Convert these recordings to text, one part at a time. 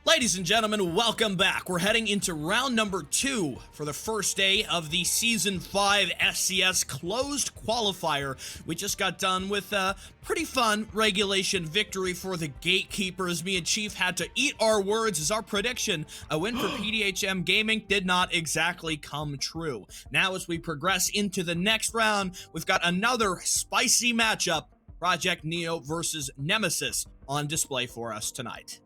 Ladies and gentlemen, welcome back. We're heading into round number 2 for the first day of the Season 5 SCS closed qualifier. We just got done with a pretty fun regulation victory for the Gatekeepers. Me and Chief had to eat our words as our prediction, a win for PDHM Gaming, did not exactly come true. Now as we progress into the next round, we've got another spicy matchup, Project Neo versus Nemesis, on display for us tonight.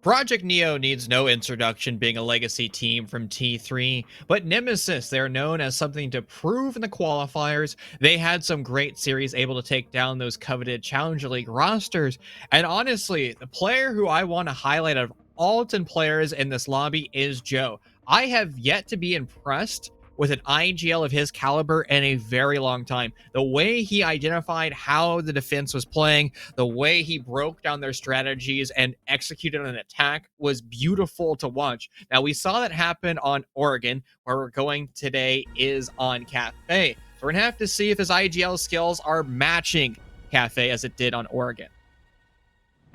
Project Neo needs no introduction, being a legacy team from T3, but Nemesis, they're known as something to prove in the qualifiers. They had some great series able to take down those coveted Challenger League rosters, and honestly, the player who I want to highlight of all 10 players in this lobby is Joe. I have yet to be impressed with an IGL of his caliber in a very long time. The way he identified how the defense was playing, the way he broke down their strategies and executed an attack was beautiful to watch. Now, we saw that happen on Oregon. Where we're going today is on Cafe. So we're going to have to see if his IGL skills are matching Cafe as it did on Oregon.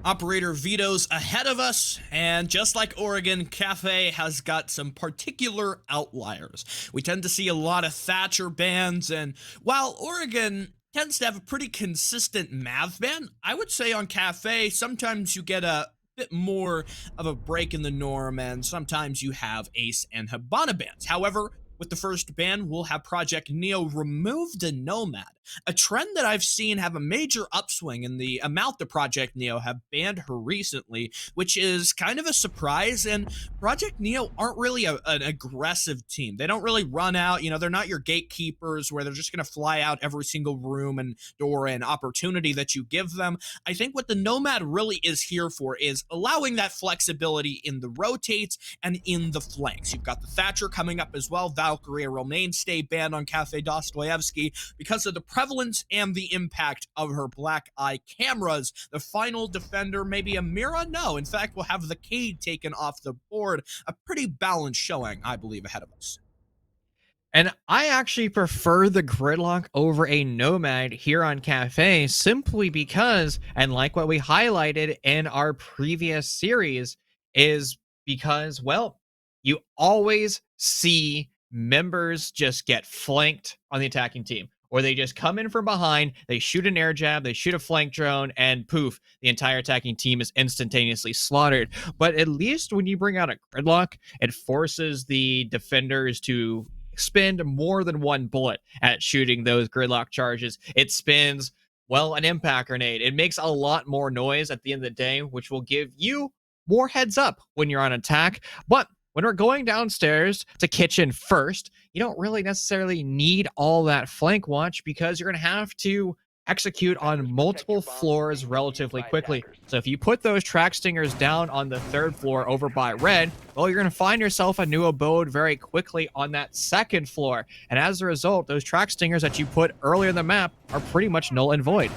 Operator Vito's ahead of us, and just like Oregon, Cafe has got some particular outliers. We tend to see a lot of Thatcher bans, and while Oregon tends to have a pretty consistent Mav ban, I would say on Cafe, sometimes you get a bit more of a break in the norm, and sometimes you have Ace and Hibana bans. However, with the first ban, we'll have Project Neo remove the Nomad, a trend that I've seen have a major upswing in the amount that Project Neo have banned her recently, which is kind of a surprise, and Project Neo aren't really an aggressive team. They don't really run out, they're not your gatekeepers where they're just going to fly out every single room and door and opportunity that you give them. I think what the Nomad really is here for is allowing that flexibility in the rotates and in the flanks. You've got the Thatcher coming up as well. Valkyrie, a real mainstay banned on Cafe Dostoevsky because of the prevalence and the impact of her black eye cameras. The final defender, maybe Amira? No, in fact, we'll have the Cade taken off the board. A pretty balanced showing, I believe, ahead of us. And I actually prefer the Gridlock over a Nomad here on Cafe simply because, and like what we highlighted in our previous series, is because, well, you always see members just get flanked on the attacking team, or they just come in from behind, they shoot an air jab, they shoot a flank drone, and poof, the entire attacking team is instantaneously slaughtered. But at least when you bring out a Gridlock, it forces the defenders to spend more than one bullet at shooting those Gridlock charges. It spins, well, an impact grenade. It makes a lot more noise at the end of the day, which will give you more heads up when you're on attack. But when we're going downstairs to kitchen first, you don't really necessarily need all that flank watch because you're going to have to execute on multiple floors relatively quickly. So if you put those track stingers down on the 3rd floor over by red, well, you're going to find yourself a new abode very quickly on that 2nd floor. And as a result, those track stingers that you put earlier in the map are pretty much null and void.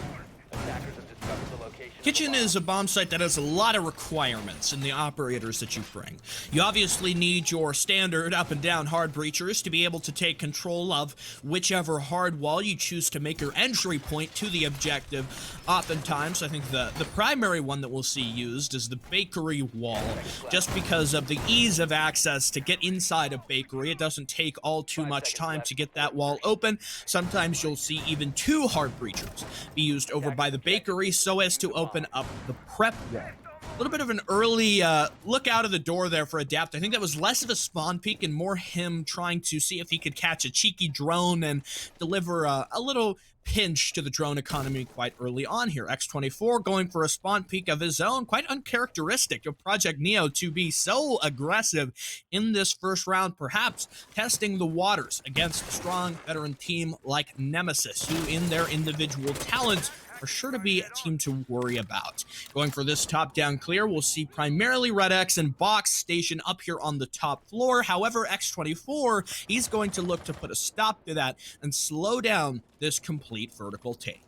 Kitchen is a bomb site that has a lot of requirements in the operators that you bring. You obviously need your standard up and down hard breachers to be able to take control of whichever hard wall you choose to make your entry point to the objective. Oftentimes, I think the primary one that we'll see used is the bakery wall, just because of the ease of access to get inside a bakery. It doesn't take all too much time to get that wall open. Sometimes you'll see even 2 hard breachers be used over by the bakery so as to open up the prep wall. A little bit of an early look out of the door there for Adapt. I think that was less of a spawn peek and more him trying to see if he could catch a cheeky drone and deliver a little pinch to the drone economy quite early on here. X24 going for a spawn peek of his own, quite uncharacteristic of Project Neo to be so aggressive in this first round, perhaps testing the waters against a strong veteran team like Nemesis, who in their individual talents are sure to be a team to worry about. Going for this top-down clear, we'll see primarily Red X and Box station up here on the top floor. However, X24, he's going to look to put a stop to that and slow down this complete vertical take.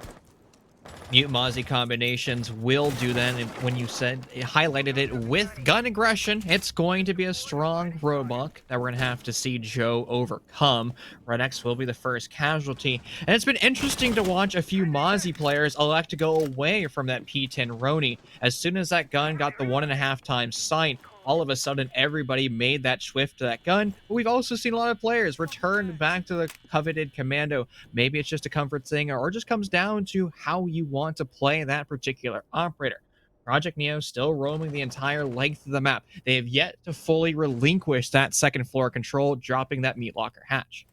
Mute Mozzie combinations will do that. And when you highlighted it with gun aggression, it's going to be a strong roadblock that we're going to have to see Joe overcome. Red X will be the first casualty. And it's been interesting to watch a few Mozzie players elect to go away from that P10 Roni. As soon as that gun got the 1.5 times sight, all of a sudden everybody made that shift to that gun. But we've also seen a lot of players return back to the coveted commando. Maybe it's just a comfort thing, or it just comes down to how you want to play that particular operator. Project Neo still roaming the entire length of the map. They have yet to fully relinquish that second floor control, dropping that meat locker hatch.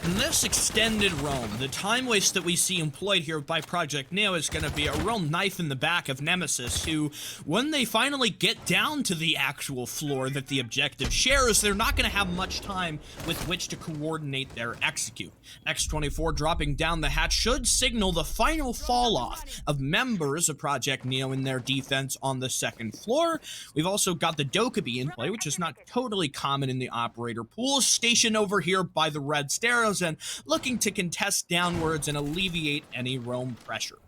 In this extended roam, the time waste that we see employed here by Project Neo is going to be a real knife in the back of Nemesis, who, when they finally get down to the actual floor that the objective shares, they're not going to have much time with which to coordinate their execute. X-24 dropping down the hatch should signal the final fall-off of members of Project Neo in their defense on the second floor. We've also got the Dokkaebi in play, which is not totally common in the operator pool, stationed over here by the red stairs and looking to contest downwards and alleviate any roam pressure.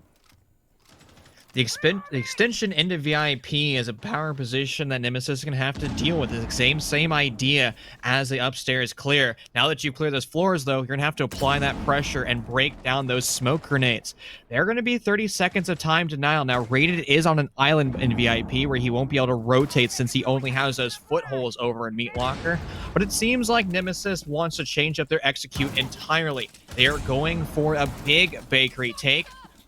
The extension into VIP is a power position that Nemesis is going to have to deal with. It's the same idea as the upstairs clear. Now that you clear those floors, though, you're going to have to apply that pressure and break down those smoke grenades. They're going to be 30 seconds of time denial. Now, Rated is on an island in VIP where he won't be able to rotate since he only has those footholds over in Meat Locker. But it seems like Nemesis wants to change up their execute entirely. They are going for a big bakery take,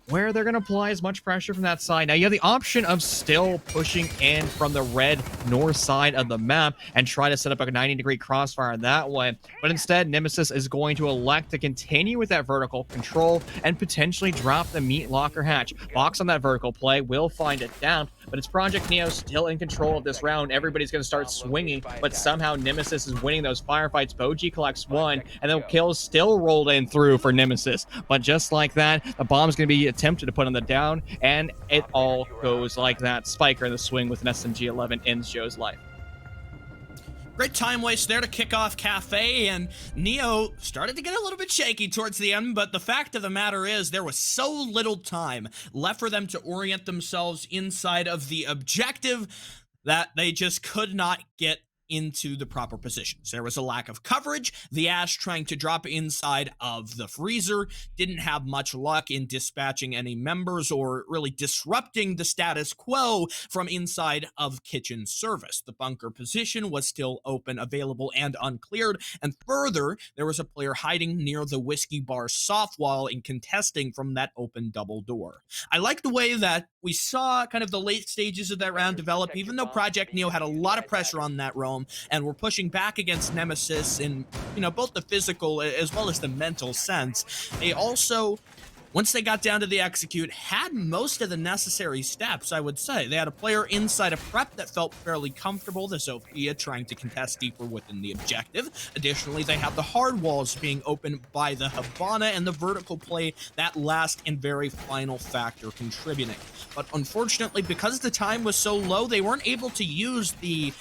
where they're going to apply as much pressure from that side. Now, you have the option of still pushing in from the red north side of the map and try to set up a 90-degree crossfire that way. But instead, Nemesis is going to elect to continue with that vertical control and potentially drop the meat locker hatch. Box on that vertical play will find it down, but it's Project Neo still in control of this round. Everybody's going to start swinging, but somehow Nemesis is winning those firefights. Boji collects one, and then kills still rolled in through for Nemesis. But just like that, the bomb's going to be attempted to put on the down, and it all goes like that. Spiker in the swing with an SMG-11 ends Joe's life. Great time waste there to kick off Cafe, and Neo started to get a little bit shaky towards the end, but the fact of the matter is there was so little time left for them to orient themselves inside of the objective that they just could not get into the proper positions. There was a lack of coverage. The Ash trying to drop inside of the freezer didn't have much luck in dispatching any members or really disrupting the status quo from inside of kitchen service. The bunker position was still open, available, and uncleared, and further, there was a player hiding near the whiskey bar soft wall and contesting from that open double door. I like the way that we saw kind of the late stages of that round develop, even though Project Neo had a lot of pressure on that roam, and we're pushing back against Nemesis in, both the physical as well as the mental sense. They also, once they got down to the execute, had most of the necessary steps, I would say. They had a player inside a prep that felt fairly comfortable, the Zofia trying to contest deeper within the objective. Additionally, they have the hard walls being opened by the Habana and the vertical play, that last and very final factor contributing. But unfortunately, because the time was so low, they weren't able to use the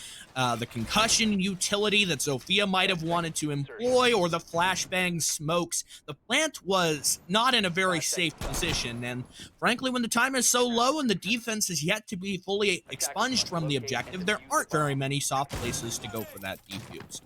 concussion utility that Zofia might have wanted to employ, or the flashbang smokes. The plant was not in a very safe position, and frankly, when the time is so low and the defense is yet to be fully expunged from the objective, there aren't very many soft places to go for that defuse.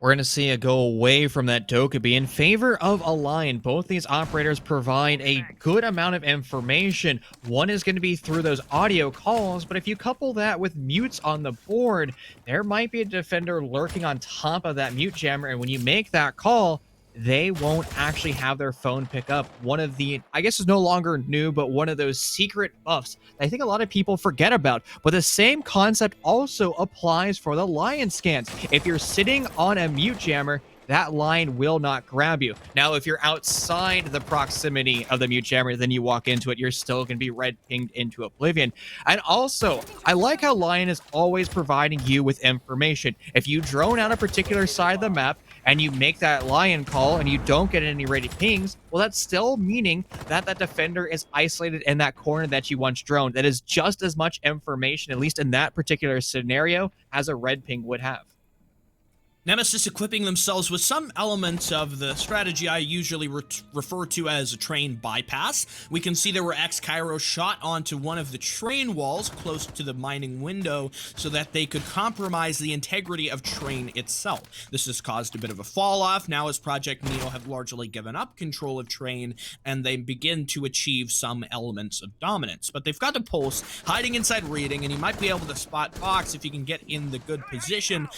We're going to see a go away from that Dokkaebi in favor of a Lion. Both these operators provide a good amount of information. One is going to be through those audio calls, but if you couple that with mutes on the board, there might be a defender lurking on top of that mute jammer, and when you make that call, they won't actually have their phone pick up. One of the, I guess it's no longer new, but one of those secret buffs that I think a lot of people forget about. But the same concept also applies for the Lion scans. If you're sitting on a mute jammer, that line will not grab you. Now, if you're outside the proximity of the mute jammer, then you walk into it, you're still going to be red pinged into oblivion. And also, I like how Lion is always providing you with information. If you drone out a particular side of the map and you make that Lion call and you don't get any rated pings, well, that's still meaning that that defender is isolated in that corner that you once droned. That is just as much information, at least in that particular scenario, as a red ping would have. Nemesis equipping themselves with some elements of the strategy I usually refer to as a train bypass. We can see there were X-Cairo shot onto one of the train walls close to the mining window so that they could compromise the integrity of train itself. This has caused a bit of a fall off now as Project Neo have largely given up control of train and they begin to achieve some elements of dominance. But they've got a pulse hiding inside reading, and he might be able to spot Fox if he can get in the good position.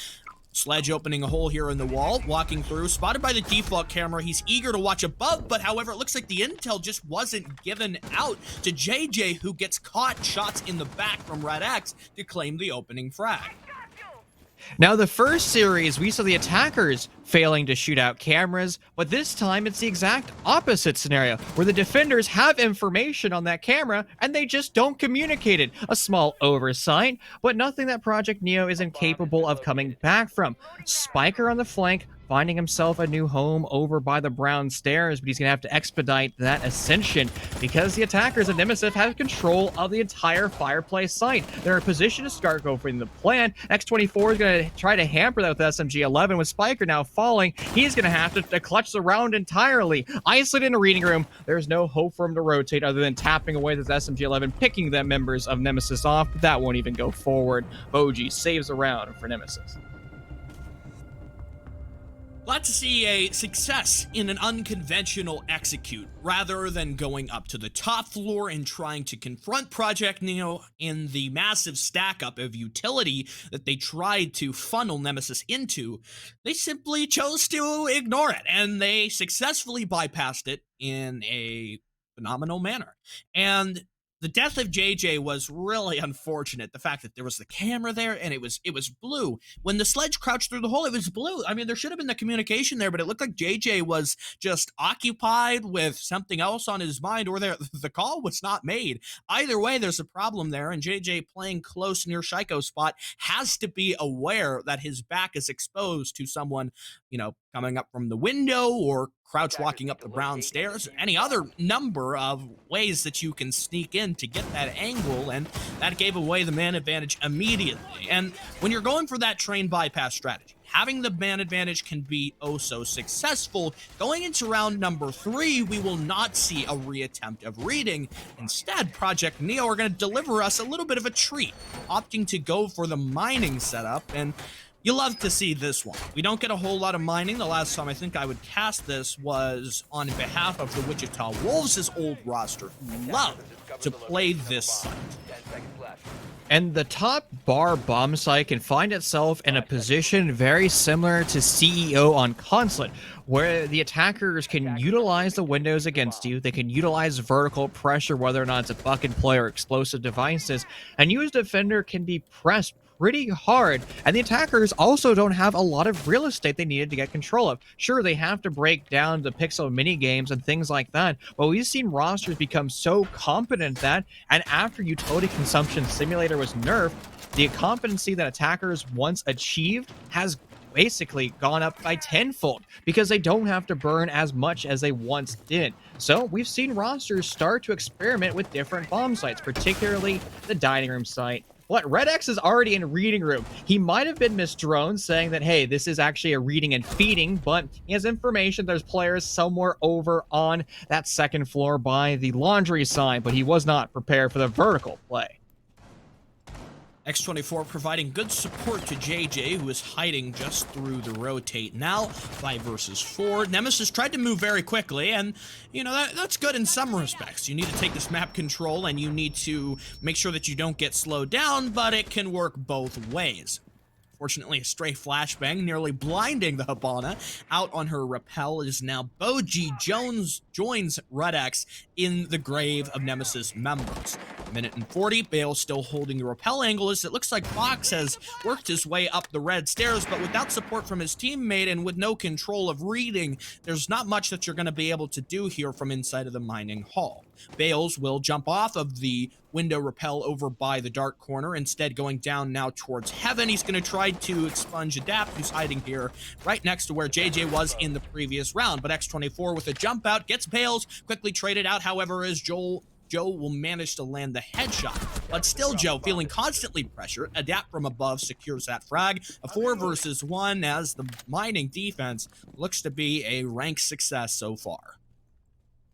Sledge opening a hole here in the wall, walking through, spotted by the default camera. He's eager to watch above, but however, it looks like the intel just wasn't given out to JJ, who gets caught shots in the back from Red X to claim the opening frag. Now, the first series, we saw the attackers failing to shoot out cameras, but this time it's the exact opposite scenario, where the defenders have information on that camera and they just don't communicate it. A small oversight, but nothing that Project Neo is incapable of coming back from. Spiker on the flank, finding himself a new home over by the brown stairs, but he's going to have to expedite that ascension because the attackers at Nemesis have control of the entire fireplace site. They're in a position to start going the plan. X24 is going to try to hamper that with SMG-11. With Spiker now falling, he's going to have to clutch the round entirely. Isolated in a reading room, there's no hope for him to rotate other than tapping away with SMG-11, picking the members of Nemesis off, but that won't even go forward. Boji saves a round for Nemesis. Glad to see a success in an unconventional execute, rather than going up to the top floor and trying to confront Project Neo in the massive stack up of utility that they tried to funnel Nemesis into. They simply chose to ignore it, and they successfully bypassed it in a phenomenal manner. And the death of JJ was really unfortunate. The fact that there was the camera there and it was blue. When the sledge crouched through the hole, it was blue. I mean, there should have been the communication there, but it looked like JJ was just occupied with something else on his mind, or the call was not made. Either way, there's a problem there, and JJ playing close near Shiko's spot has to be aware that his back is exposed to someone, coming up from the window or crouch walking up the brown stairs, any other number of ways that you can sneak in to get that angle, and that gave away the man advantage immediately. And when you're going for that train bypass strategy, having the man advantage can be oh so successful. Going into round number 3, we will not see a reattempt of reading. Instead, Project Neo are going to deliver us a little bit of a treat, opting to go for the mining setup, and you love to see this one. We don't get a whole lot of mining. The last time I think I would cast this was on behalf of the Wichita Wolves' old roster, who love to play this site. And the top bar bomb site can find itself in a position very similar to CEO on Consulate, where the attackers can utilize the windows against you. They can utilize vertical pressure, whether or not it's a bucket play or explosive devices, and you as defender can be pressed pretty hard, and the attackers also don't have a lot of real estate they needed to get control of. Sure, they have to break down the pixel mini games and things like that, but we've seen rosters become so competent that, and after utility consumption simulator was nerfed, the competency that attackers once achieved has basically gone up by tenfold because they don't have to burn as much as they once did. So we've seen rosters start to experiment with different bomb sites, particularly the dining room site. What? Red X is already in reading room. He might have been misdroned, saying that, hey, this is actually a reading and feeding, but he has information there's players somewhere over on that second floor by the laundry sign, but he was not prepared for the vertical play. X24 providing good support to JJ, who is hiding just through the rotate. Now, 5 versus 4. Nemesis tried to move very quickly, and, that's good in some respects. You need to take this map control, and you need to make sure that you don't get slowed down, but it can work both ways. Fortunately, a stray flashbang nearly blinding the Habana. Out on her rappel is now Boji. Jones joins Red X in the grave of Nemesis members. Minute and 40, Bale still holding the rappel angle as it looks like Fox has worked his way up the red stairs, but without support from his teammate and with no control of reading, there's not much that you're going to be able to do here from inside of the mining hall. Bales will jump off of the window rappel over by the dark corner, instead going down now towards heaven. He's going to try to expunge Adapt, who's hiding here right next to where JJ was in the previous round, but X24 with a jump out gets Bales, quickly traded out, however, as Joel Joe will manage to land the headshot. But still, Joe, feeling constantly pressured, Adapt from above secures that frag. A 4 versus 1 as the mining defense looks to be a rank success so far.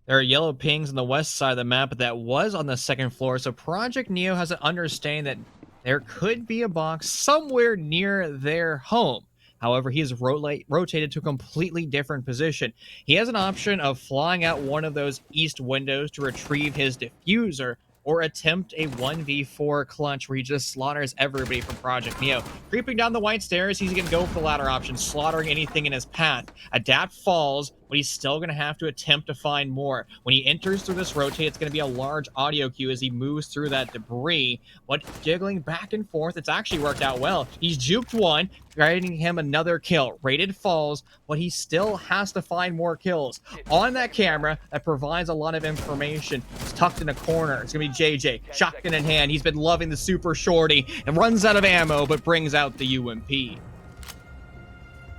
There are yellow pings on the west side of the map, but that was on the second floor, so Project Neo has an understanding that there could be a box somewhere near their home. However, he is rotated to a completely different position. He has an option of flying out one of those east windows to retrieve his diffuser, or attempt a 1v4 clutch where he just slaughters everybody from Project Neo. Creeping down the white stairs, he's going to go for the latter option, slaughtering anything in his path. Adapt falls, but he's still going to have to attempt to find more. When he enters through this rotate, it's going to be a large audio cue as he moves through that debris, but jiggling back and forth, it's actually worked out well. He's juked one, guiding him another kill. Rated falls, but he still has to find more kills. On that camera, that provides a lot of information. It's tucked in a corner. It's going to be JJ, shotgun in hand. He's been loving the super shorty and runs out of ammo, but brings out the UMP.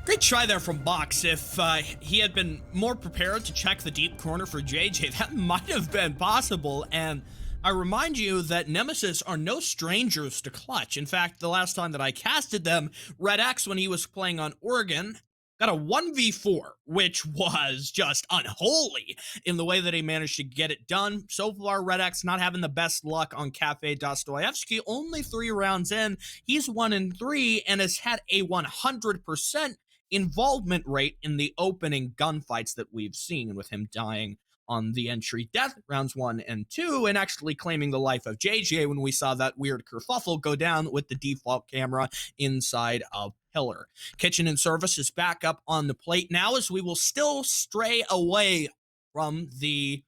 Great try there from Box. If he had been more prepared to check the deep corner for JJ, that might have been possible. And I remind you that Nemesis are no strangers to clutch. In fact, the last time that I casted them, Red X, when he was playing on Oregon, got a 1v4, which was just unholy in the way that he managed to get it done. So far, Red X not having the best luck on Cafe Dostoyevsky. Only 3 rounds in, he's 1-3 and has had a 100% involvement rate in the opening gunfights that we've seen, with him dying on the entry death rounds 1 and 2 and actually claiming the life of JJ when we saw that weird kerfuffle go down with the default camera inside of Pillar. Kitchen and Service is back up on the plate now, as we will still stray away from the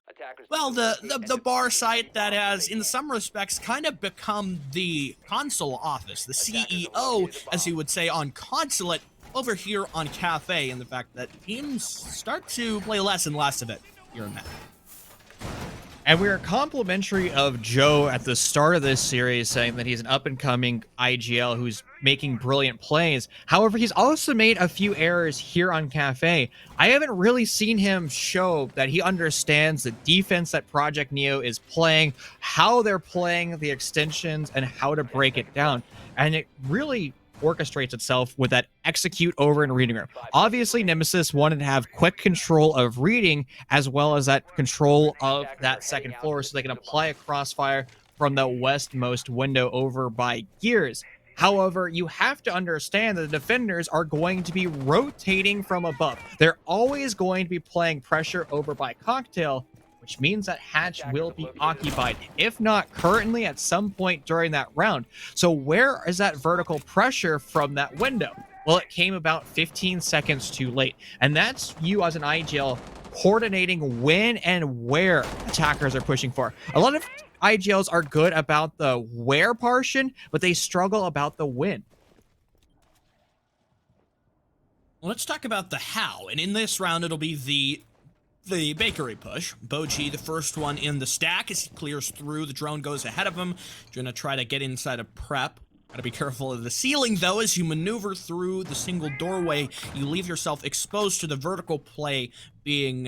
bar site that has, in some respects, kind of become the console office, the CEO, as you would say, on consulate over here on Cafe, and the fact that teams start to play less and less of it here and there. And we are complimentary of Joe at the start of this series, saying that he's an up-and-coming IGL who's making brilliant plays. However, he's also made a few errors here on Cafe. I haven't really seen him show that he understands the defense that Project Neo is playing, how they're playing the extensions, and how to break it down. And it really orchestrates itself with that execute over in reading room. Obviously, Nemesis wanted to have quick control of reading as well as that control of that second floor, so they can apply a crossfire from the westmost window over by Gears. However, you have to understand that the defenders are going to be rotating from above. They're always going to be playing pressure over by Cocktail, which means that hatch will be occupied, if not currently, at some point during that round. So where is that vertical pressure from that window? Well, it came about 15 seconds too late. And that's you as an IGL coordinating when and where attackers are pushing for. A lot of IGLs are good about the where portion, but they struggle about the when. Well, let's talk about the how. And in this round, it'll be the bakery push. Boji, the first one in the stack, as he clears through. The drone goes ahead of him. You're gonna try to get inside a prep. Gotta be careful of the ceiling, though, as you maneuver through the single doorway. You leave yourself exposed to the vertical play being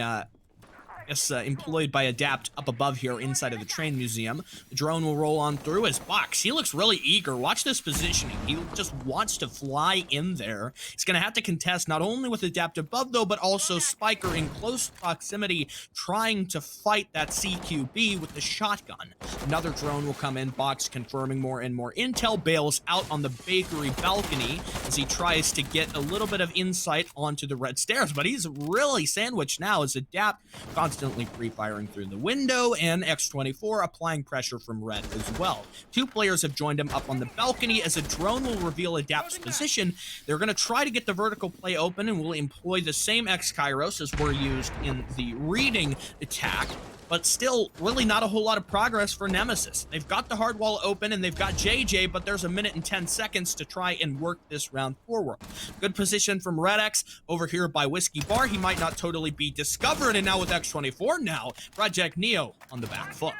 employed by Adapt up above here inside of the train museum. The drone will roll on through as Box. He looks really eager. Watch this positioning. He just wants to fly in there. He's going to have to contest not only with Adapt above, though, but also Spiker in close proximity, trying to fight that CQB with the shotgun. Another drone will come in. Box confirming more and more intel. Bails out on the bakery balcony as he tries to get a little bit of insight onto the red stairs, but he's really sandwiched now as Adapt constantly free-firing through the window, and X24 applying pressure from red as well. 2 players have joined him up on the balcony as a drone will reveal Adapt's position. They're going to try to get the vertical play open and will employ the same X-Kairos as were used in the reading attack, but still really not a whole lot of progress for Nemesis. They've got the hard wall open and they've got JJ, but there's 1 minute and 10 seconds to try and work this round forward. Good position from Red X over here by Whiskey Bar. He might not totally be discovered, and now with X24 now, Project Neo on the back foot.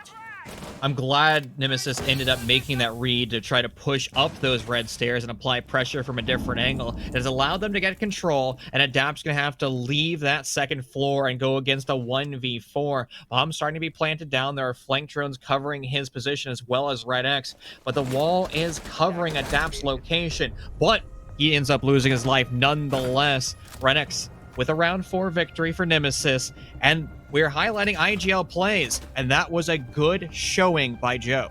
I'm glad Nemesis ended up making that read to try to push up those red stairs and apply pressure from a different angle. It has allowed them to get control, and Adapt's going to have to leave that second floor and go against a 1v4. Bombs starting to be planted down. There are flank drones covering his position as well as Red X, but the wall is covering Adapt's location, but he ends up losing his life nonetheless. Red X with a round 4 victory for Nemesis, and we're highlighting IGL plays, and that was a good showing by Joe.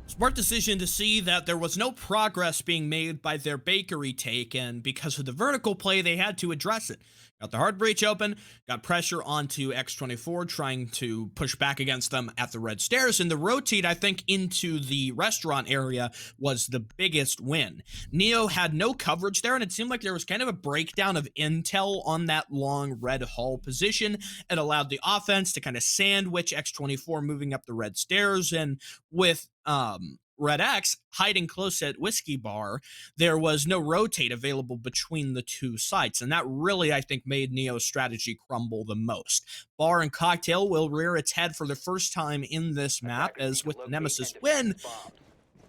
Smart decision to see that there was no progress being made by their bakery take, and because of the vertical play, they had to address it. Got the hard breach open, got pressure onto X24, trying to push back against them at the red stairs, and the rotate, I think, into the restaurant area was the biggest win. Neo had no coverage there, and it seemed like there was kind of a breakdown of intel on that long red hall position. It allowed the offense to kind of sandwich X24 moving up the red stairs, and with Red X hiding close at Whiskey Bar, there was no rotate available between the two sites, and that really, I think, made Neo's strategy crumble the most. Bar and Cocktail will rear its head for the first time in this map, as with the Nemesis win,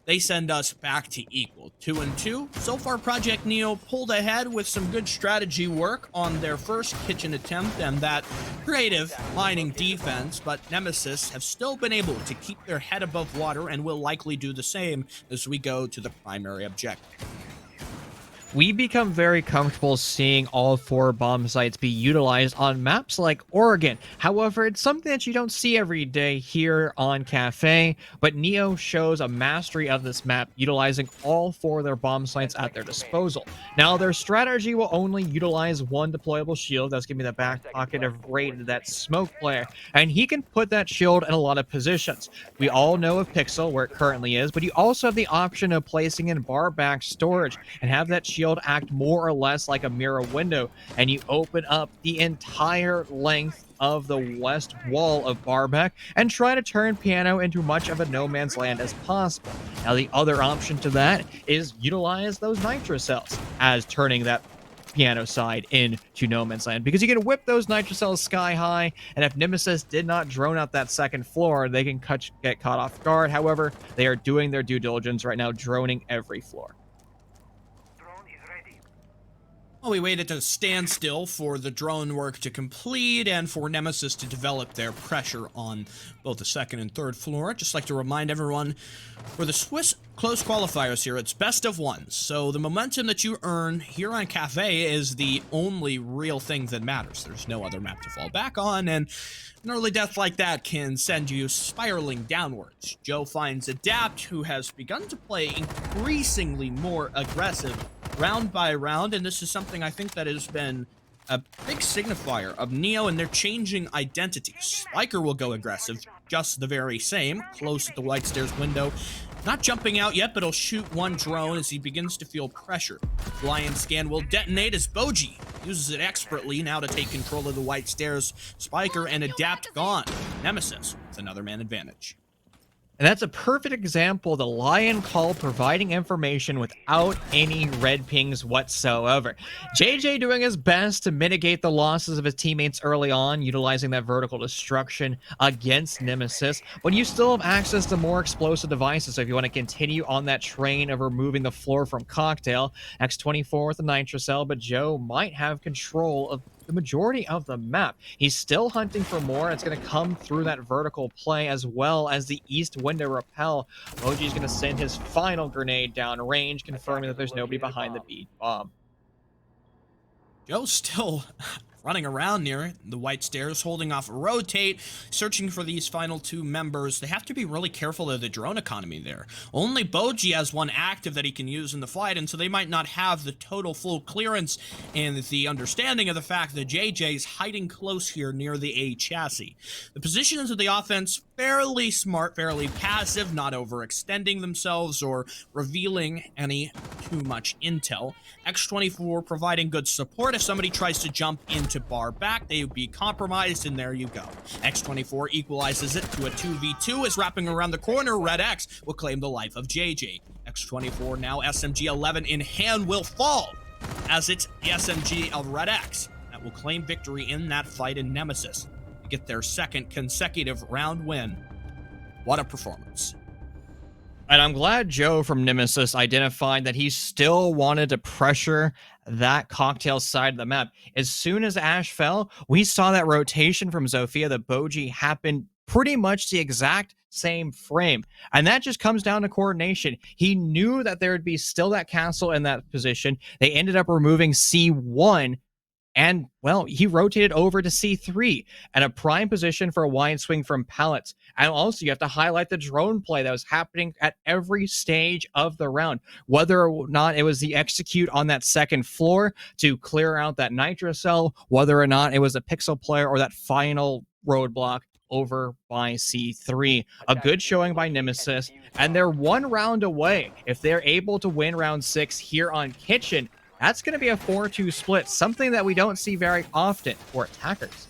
they send us back to equal 2-2. So far, Project Neo pulled ahead with some good strategy work on their first kitchen attempt and that creative mining defense, but Nemesis have still been able to keep their head above water and will likely do the same as we go to the primary objective. We become very comfortable seeing all 4 bomb sites be utilized on maps like Oregon. However, it's something that you don't see every day here on Cafe, but Neo shows a mastery of this map, utilizing all 4 of their bomb sites at their disposal. Now, their strategy will only utilize 1 deployable shield. That's going to be the back pocket of Raid, that smoke player, and he can put that shield in a lot of positions. We all know of Pixel, where it currently is, but you also have the option of placing in bar back storage and have that shield act more or less like a mirror window, and you open up the entire length of the west wall of Barback and try to turn Piano into much of a no man's land as possible. Now, the other option to that is utilize those nitro cells as turning that Piano side into no man's land, because you can whip those nitro cells sky high, and if Nemesis did not drone out that second floor, they can get caught off guard. However, they are doing their due diligence right now, droning every floor. Well, we waited to stand still for the drone work to complete and for Nemesis to develop their pressure on both the second and third floor. I'd just like to remind everyone, for the Swiss close qualifiers here, it's best of ones. So the momentum that you earn here on Cafe is the only real thing that matters. There's no other map to fall back on, and an early death like that can send you spiraling downwards. Joe finds Adapt, who has begun to play increasingly more aggressive round by round, and this is something I think that has been a big signifier of Neo and their changing identity. Spiker will go aggressive, just the very same, close at the White Stairs window. Not jumping out yet, but he'll shoot 1 drone as he begins to feel pressure. Lion Scan will detonate as Boji uses it expertly now to take control of the White Stairs. Spiker and Adapt gone. Nemesis with another man advantage. And that's a perfect example of the Lion Call providing information without any red pings whatsoever. JJ doing his best to mitigate the losses of his teammates early on, utilizing that vertical destruction against Nemesis, but you still have access to more explosive devices. So if you want to continue on that train of removing the floor from Cocktail, X24 with the Nitro Cell, but Joe might have control of the majority of the map. He's still hunting for more. It's going to come through that vertical play as well as the east window rappel. Moji's going to send his final grenade down range, confirming that there's nobody behind the bead bomb. Joe's still running around near the White Stairs, holding off a rotate, searching for these final 2 members. They have to be really careful of the drone economy there. Only Boji has 1 active that he can use in the fight, and so they might not have the total full clearance and the understanding of the fact that JJ's hiding close here near the A chassis. The positions of the offense, fairly smart, fairly passive, not overextending themselves or revealing any too much intel. X24 providing good support. If somebody tries to jump into bar back, they would be compromised, and there you go. X24 equalizes it to a 2v2 as wrapping around the corner, Red X will claim the life of JJ. X24 now SMG-11 in hand will fall, as it's the SMG of Red X that will claim victory in that fight in Nemesis to get their second consecutive round win. What a performance. And I'm glad Joe from Nemesis identified that he still wanted to pressure that cocktail side of the map. As soon as Ash fell, we saw that rotation from Zofia, the Boji, happen pretty much the exact same frame. And that just comes down to coordination. He knew that there would be still that castle in that position. They ended up removing C1. And, well, he rotated over to C3 and a prime position for a wide swing from pallets. And also, you have to highlight the drone play that was happening at every stage of the round, whether or not it was the execute on that second floor to clear out that nitro cell, whether or not it was a pixel player or that final roadblock over by C3. A good showing by Nemesis, and they're 1 round away. If they're able to win round 6 here on Kitchen, that's going to be a 4-2 split, something that we don't see very often for attackers.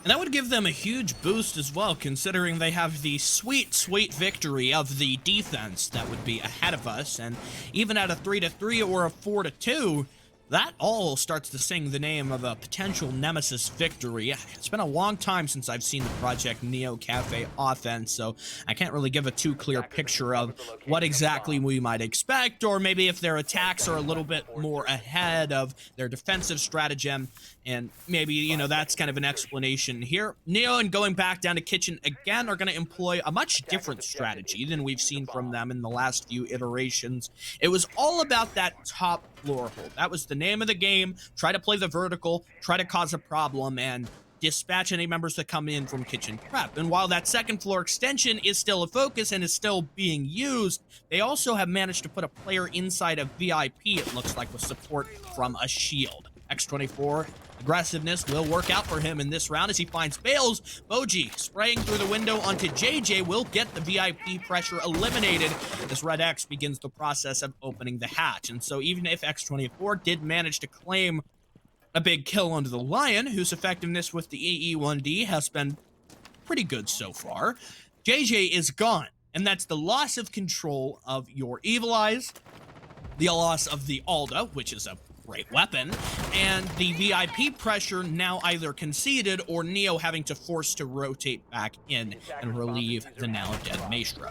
And that would give them a huge boost as well, considering they have the sweet, sweet victory of the defense that would be ahead of us. And even at a 3-3 or a 4-2, that all starts to sing the name of a potential Nemesis victory. It's been a long time since I've seen the Project Neo Cafe offense, so I can't really give a too clear picture of what exactly we might expect, or maybe if their attacks are a little bit more ahead of their defensive stratagem, and maybe, you know, that's kind of an explanation here. Neo, and going back down to Kitchen again, are going to employ a much different strategy than we've seen from them in the last few iterations. It was all about that top floor hold. That was the name of the game. Try to play the vertical, try to cause a problem, and dispatch any members that come in from Kitchen Prep. And while that second floor extension is still a focus and is still being used, they also have managed to put a player inside of VIP, it looks like, with support from a shield. X24 aggressiveness will work out for him in this round as he finds Bales. Boji spraying through the window onto JJ will get the VIP pressure eliminated as Red X begins the process of opening the hatch. And so even if X24 did manage to claim a big kill onto the Lion, whose effectiveness with the AE1D has been pretty good so far, JJ is gone. And that's the loss of control of your Evil Eyes, the loss of the Alda, which is a great weapon, and the VIP pressure now either conceded or Neo having to force to rotate back in and relieve the now dead Maestro.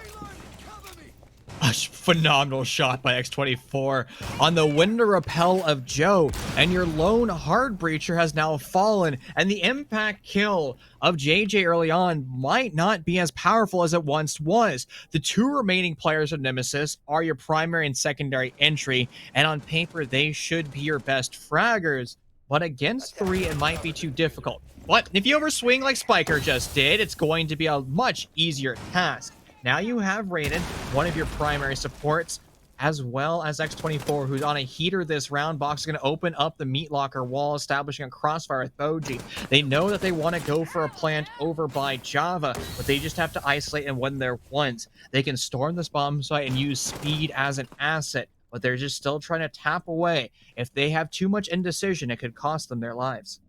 A phenomenal shot by X24 on the window repel of Joe, and your lone hard breacher has now fallen, and the impact kill of JJ early on might not be as powerful as it once was. The 2 remaining players of Nemesis are your primary and secondary entry, and on paper they should be your best fraggers, but against 3 it might be too difficult. But if you overswing like Spiker just did, it's going to be a much easier task. Now you have Raiden, one of your primary supports, as well as X24, who's on a heater this round. Box is going to open up the meat locker wall, establishing a crossfire with Boji. They know that they want to go for a plant over by Java, but they just have to isolate and win their ones. They can storm this bomb site and use speed as an asset, but they're just still trying to tap away. If they have too much indecision, it could cost them their lives.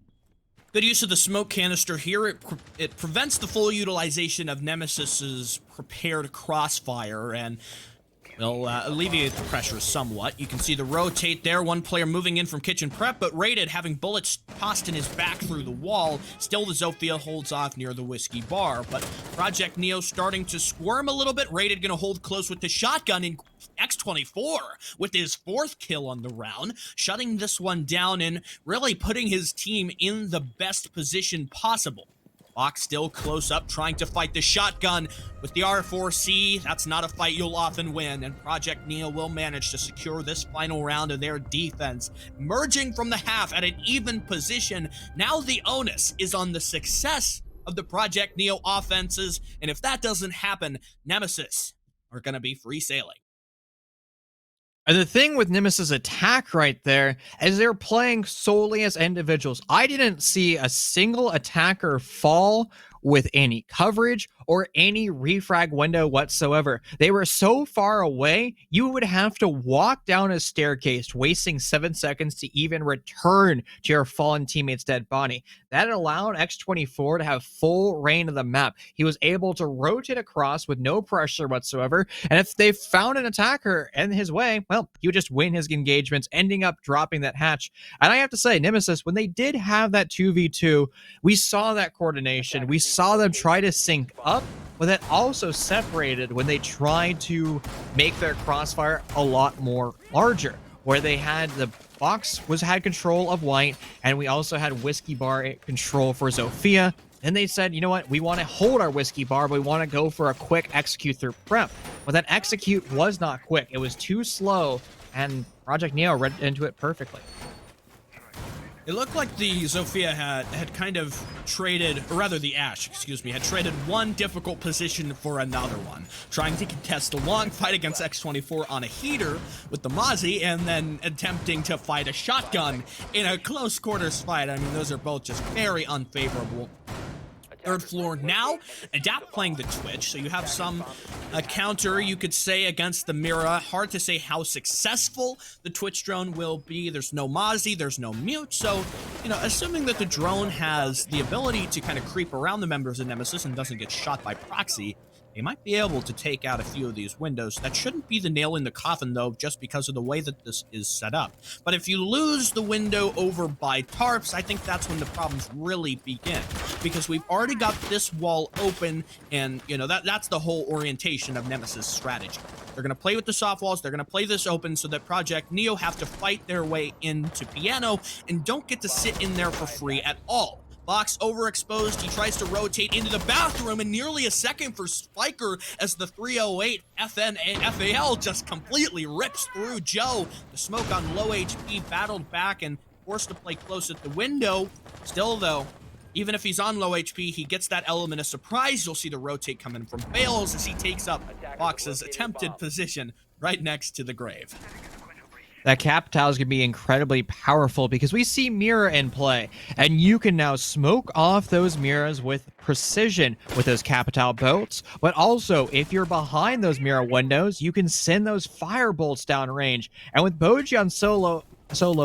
Good use of the smoke canister here. It prevents the full utilization of Nemesis's prepared crossfire and will alleviate the pressure somewhat. You can see the rotate there. One player moving in from Kitchen Prep, but Rated having bullets tossed in his back through the wall. Still, the Zofia holds off near the whiskey bar, but Project Neo starting to squirm a little bit. Rated gonna hold close with the shotgun, in X24 with his 4th kill on the round, shutting this one down and really putting his team in the best position possible. Fox still close up, trying to fight the shotgun with the R4C. That's not a fight you'll often win, and Project Neo will manage to secure this final round of their defense. Merging from the half at an even position, now the onus is on the success of the Project Neo offenses, and if that doesn't happen, Nemesis are going to be free sailing. And the thing with Nemesis' attack right there is they're playing solely as individuals. I didn't see a single attacker fall with any coverage or any refrag window whatsoever. They were so far away, you would have to walk down a staircase, wasting 7 seconds to even return to your fallen teammate's dead body. That allowed X24 to have full reign of the map. He was able to rotate across with no pressure whatsoever, and if they found an attacker in his way, well, he would just win his engagements, ending up dropping that hatch. And I have to say, Nemesis, when they did have that 2v2, we saw that coordination, we saw them try to sync up, but that also separated when they tried to make their crossfire a lot more larger, where they had the box had control of white, and we also had whiskey bar control for Zofia. Then they said, you know what, we want to hold our whiskey bar, but we want to go for a quick execute through prep. But that execute was not quick. It was too slow, and Project Neo read into it perfectly. It looked like the Zofia had kind of traded, or rather the Ashe, excuse me, had traded one difficult position for another one, trying to contest a long fight against X24 on a heater with the Mozzie, and then attempting to fight a shotgun in a close quarters fight. I mean, those are both just very unfavorable. Third floor now, Adapt playing the Twitch, so you have some counter, you could say, against the Mira. Hard to say how successful the Twitch drone will be. There's no Mozzie, there's no Mute, so, you know, assuming that the drone has the ability to kind of creep around the members of Nemesis and doesn't get shot by proxy, they might be able to take out a few of these windows. That shouldn't be the nail in the coffin, though, just because of the way that this is set up. But if you lose the window over by tarps, I think that's when the problems really begin. Because we've already got this wall open, and, you know, that's the whole orientation of Nemesis strategy. They're going to play with the soft walls, they're going to play this open so that Project Neo have to fight their way into Piano and don't get to sit in there for free at all. Box overexposed, he tries to rotate into the bathroom, and nearly a second for Spiker as the 308 FAL just completely rips through Joe. The smoke on low HP battled back and forced to play close at the window. Still though, even if he's on low HP, he gets that element of surprise. You'll see the rotate coming from Bales as he takes up Box's attempted position right next to the grave. That Capital is going to be incredibly powerful because we see Mirror in play, and you can now smoke off those mirrors with precision with those Capital bolts, but also if you're behind those mirror windows, you can send those fire bolts down range. And with Boji on so low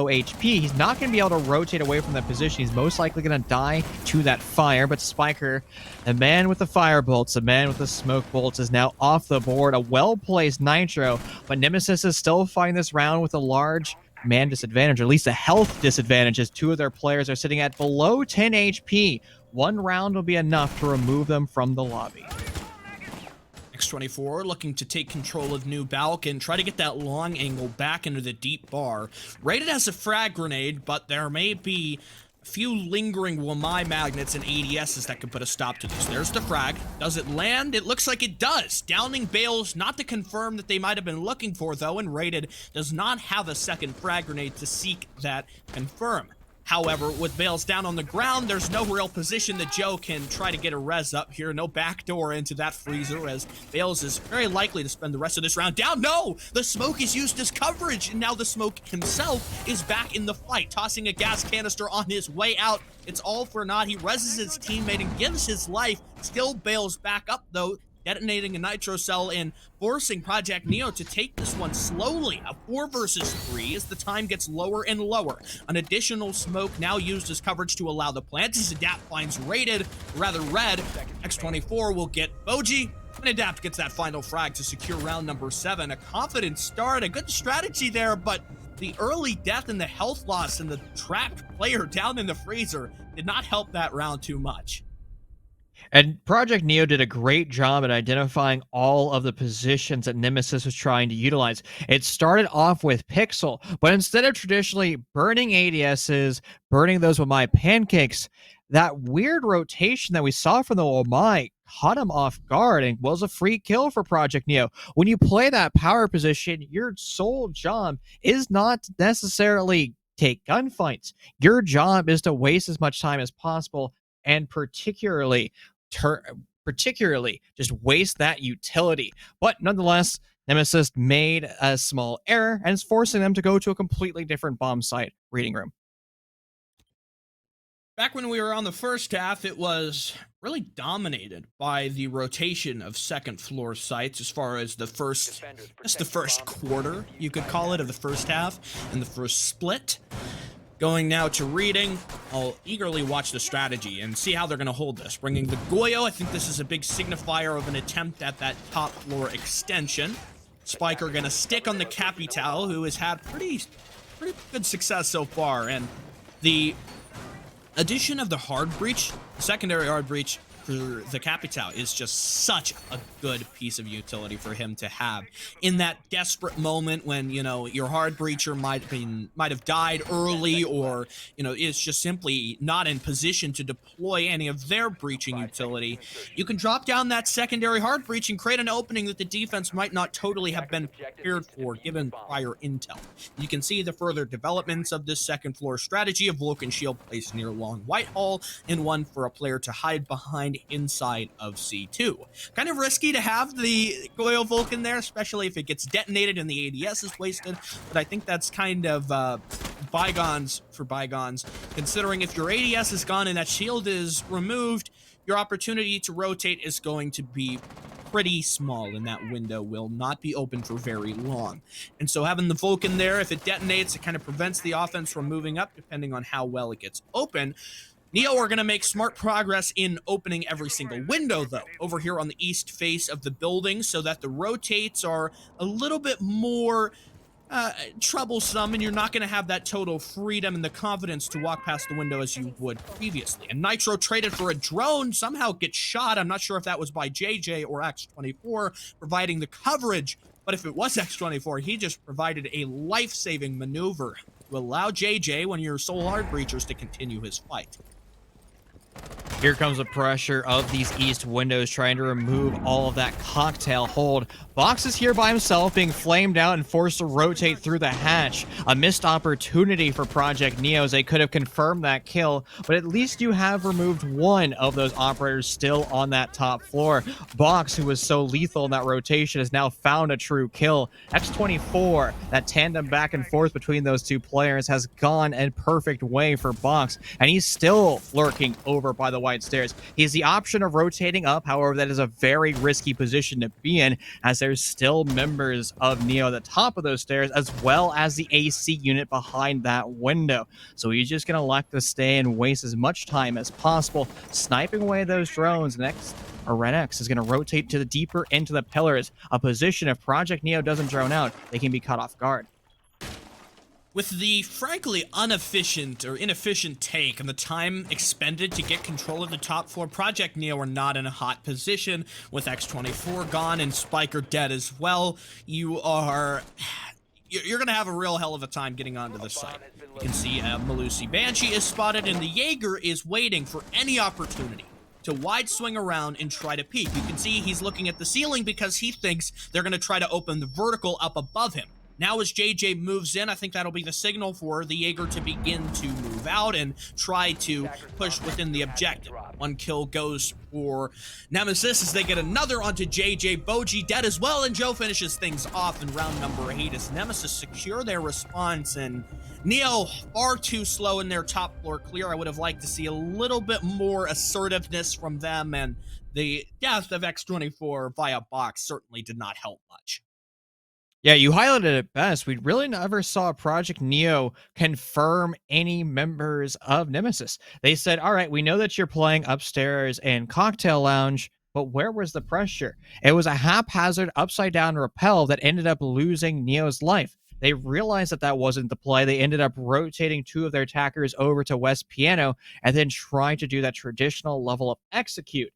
HP, he's not going to be able to rotate away from that position. He's most likely going to die to that fire, but Spiker, the man with the fire bolts, the man with the smoke bolts, is now off the board. A well-placed Nitro, but Nemesis is still fighting this round with a large man disadvantage, or at least a health disadvantage, as two of their players are sitting at below 10 HP. One round will be enough to remove them from the lobby. X24 looking to take control of New Balk and try to get that long angle back into the deep bar. Rated as a frag grenade, but there may be a few lingering Wamai magnets and ADSs that could put a stop to this. There's the frag. Does it land? It looks like it does. Downing Bales, not to confirm that they might have been looking for, though, and Rated does not have a second frag grenade to seek that confirm. However, with Bales down on the ground, there's no real position that Joe can try to get a res up here. No backdoor into that freezer, as Bales is very likely to spend the rest of this round down. No! The smoke is used as coverage, and now the smoke himself is back in the fight, tossing a gas canister on his way out. It's all for naught. He reses his teammate and gives his life. Still Bales back up, though, detonating a nitro cell and forcing Project Neo to take this one slowly. A 4 versus 3 as the time gets lower and lower. An additional smoke now used as coverage to allow the plant as Adapt finds Rated, rather Red. X24 will get Boji, and Adapt gets that final frag to secure round number 7. A confident start, a good strategy there, but the early death and the health loss and the trapped player down in the freezer did not help that round too much. And Project Neo did a great job at identifying all of the positions that Nemesis was trying to utilize. It started off with Pixel, but instead of traditionally burning ADSs, burning those with my pancakes, that weird rotation that we saw from the Omai caught him off guard and was a free kill for Project Neo. When you play that power position, your sole job is not necessarily take gunfights. Your job is to waste as much time as possible, and particularly just waste that utility. But nonetheless, Nemesis made a small error and is forcing them to go to a completely different bomb site reading room. Back when we were on the first half, it was really dominated by the rotation of second floor sites as far as the first quarter, you could call it, of the first half and the first split. Going now to reading, I'll eagerly watch the strategy and see how they're going to hold this. Bringing the Goyo, I think this is a big signifier of an attempt at that top floor extension. Spiker going to stick on the Capital, who has had pretty good success so far. And the addition of the hard breach, the secondary hard breach, for the Capitao is just such a good piece of utility for him to have in that desperate moment when, you know, your hard breacher might have died early, or, you know, is just simply not in position to deploy any of their breaching utility. You can drop down that secondary hard breach and create an opening that the defense might not totally have been prepared for given prior intel. You can see the further developments of this second floor strategy of Vulcan Shield placed near Long Whitehall, and one for a player to hide behind inside of C2. Kind of risky to have the Goyle Vulcan there, especially if it gets detonated and the ADS is wasted, but I think that's kind of bygones for bygones, considering if your ADS is gone and that shield is removed, your opportunity to rotate is going to be pretty small, and that window will not be open for very long. And so having the Vulcan there, if it detonates, it kind of prevents the offense from moving up depending on how well it gets open. Neo are going to make smart progress in opening every single window, though, over here on the east face of the building, so that the rotates are a little bit more troublesome, and you're not going to have that total freedom and the confidence to walk past the window as you would previously. And Nitro traded for a drone, somehow gets shot. I'm not sure if that was by JJ or X24 providing the coverage, but if it was X24, he just provided a life-saving maneuver to allow JJ, one of your sole hard breachers, to continue his fight. Here comes the pressure of these east windows trying to remove all of that cocktail hold. Box is here by himself, being flamed out and forced to rotate through the hatch. A missed opportunity for Project Neo, as they could have confirmed that kill, but at least you have removed one of those operators still on that top floor. Box, who was so lethal in that rotation, has now found a true kill. X24, that tandem back and forth between those two players, has gone a perfect way for Box, and he's still lurking over by the white stairs. He has the option of rotating up, however, that is a very risky position to be in, as there's still members of Neo at the top of those stairs, as well as the AC unit behind that window. So he's just going to elect to stay and waste as much time as possible, sniping away those drones. Next, Red X is going to rotate to the deeper into the pillars, a position if Project Neo doesn't drone out, they can be caught off guard. With the frankly inefficient take and the time expended to get control of the top floor, Project Neo are not in a hot position. With X24 gone and Spiker dead as well, you're going to have a real hell of a time getting onto the site. You can see Malusi Banshee is spotted, and the Jaeger is waiting for any opportunity to wide swing around and try to peek. You can see he's looking at the ceiling because he thinks they're going to try to open the vertical up above him. Now as JJ moves in, I think that'll be the signal for the Jaeger to begin to move out and try to push within the objective. One kill goes for Nemesis as they get another onto JJ. Boji dead as well, and Joe finishes things off in round number 8 as Nemesis secure their response, and Neo far too slow in their top floor clear. I would have liked to see a little bit more assertiveness from them, and the death of X24 via Box certainly did not help much. Yeah, you highlighted it best. We really never saw Project Neo confirm any members of Nemesis. They said, all right, we know that you're playing upstairs in Cocktail Lounge, but where was the pressure? It was a haphazard upside-down rappel that ended up losing Neo's life. They realized that that wasn't the play. They ended up rotating two of their attackers over to West Piano and then trying to do that traditional level of execute.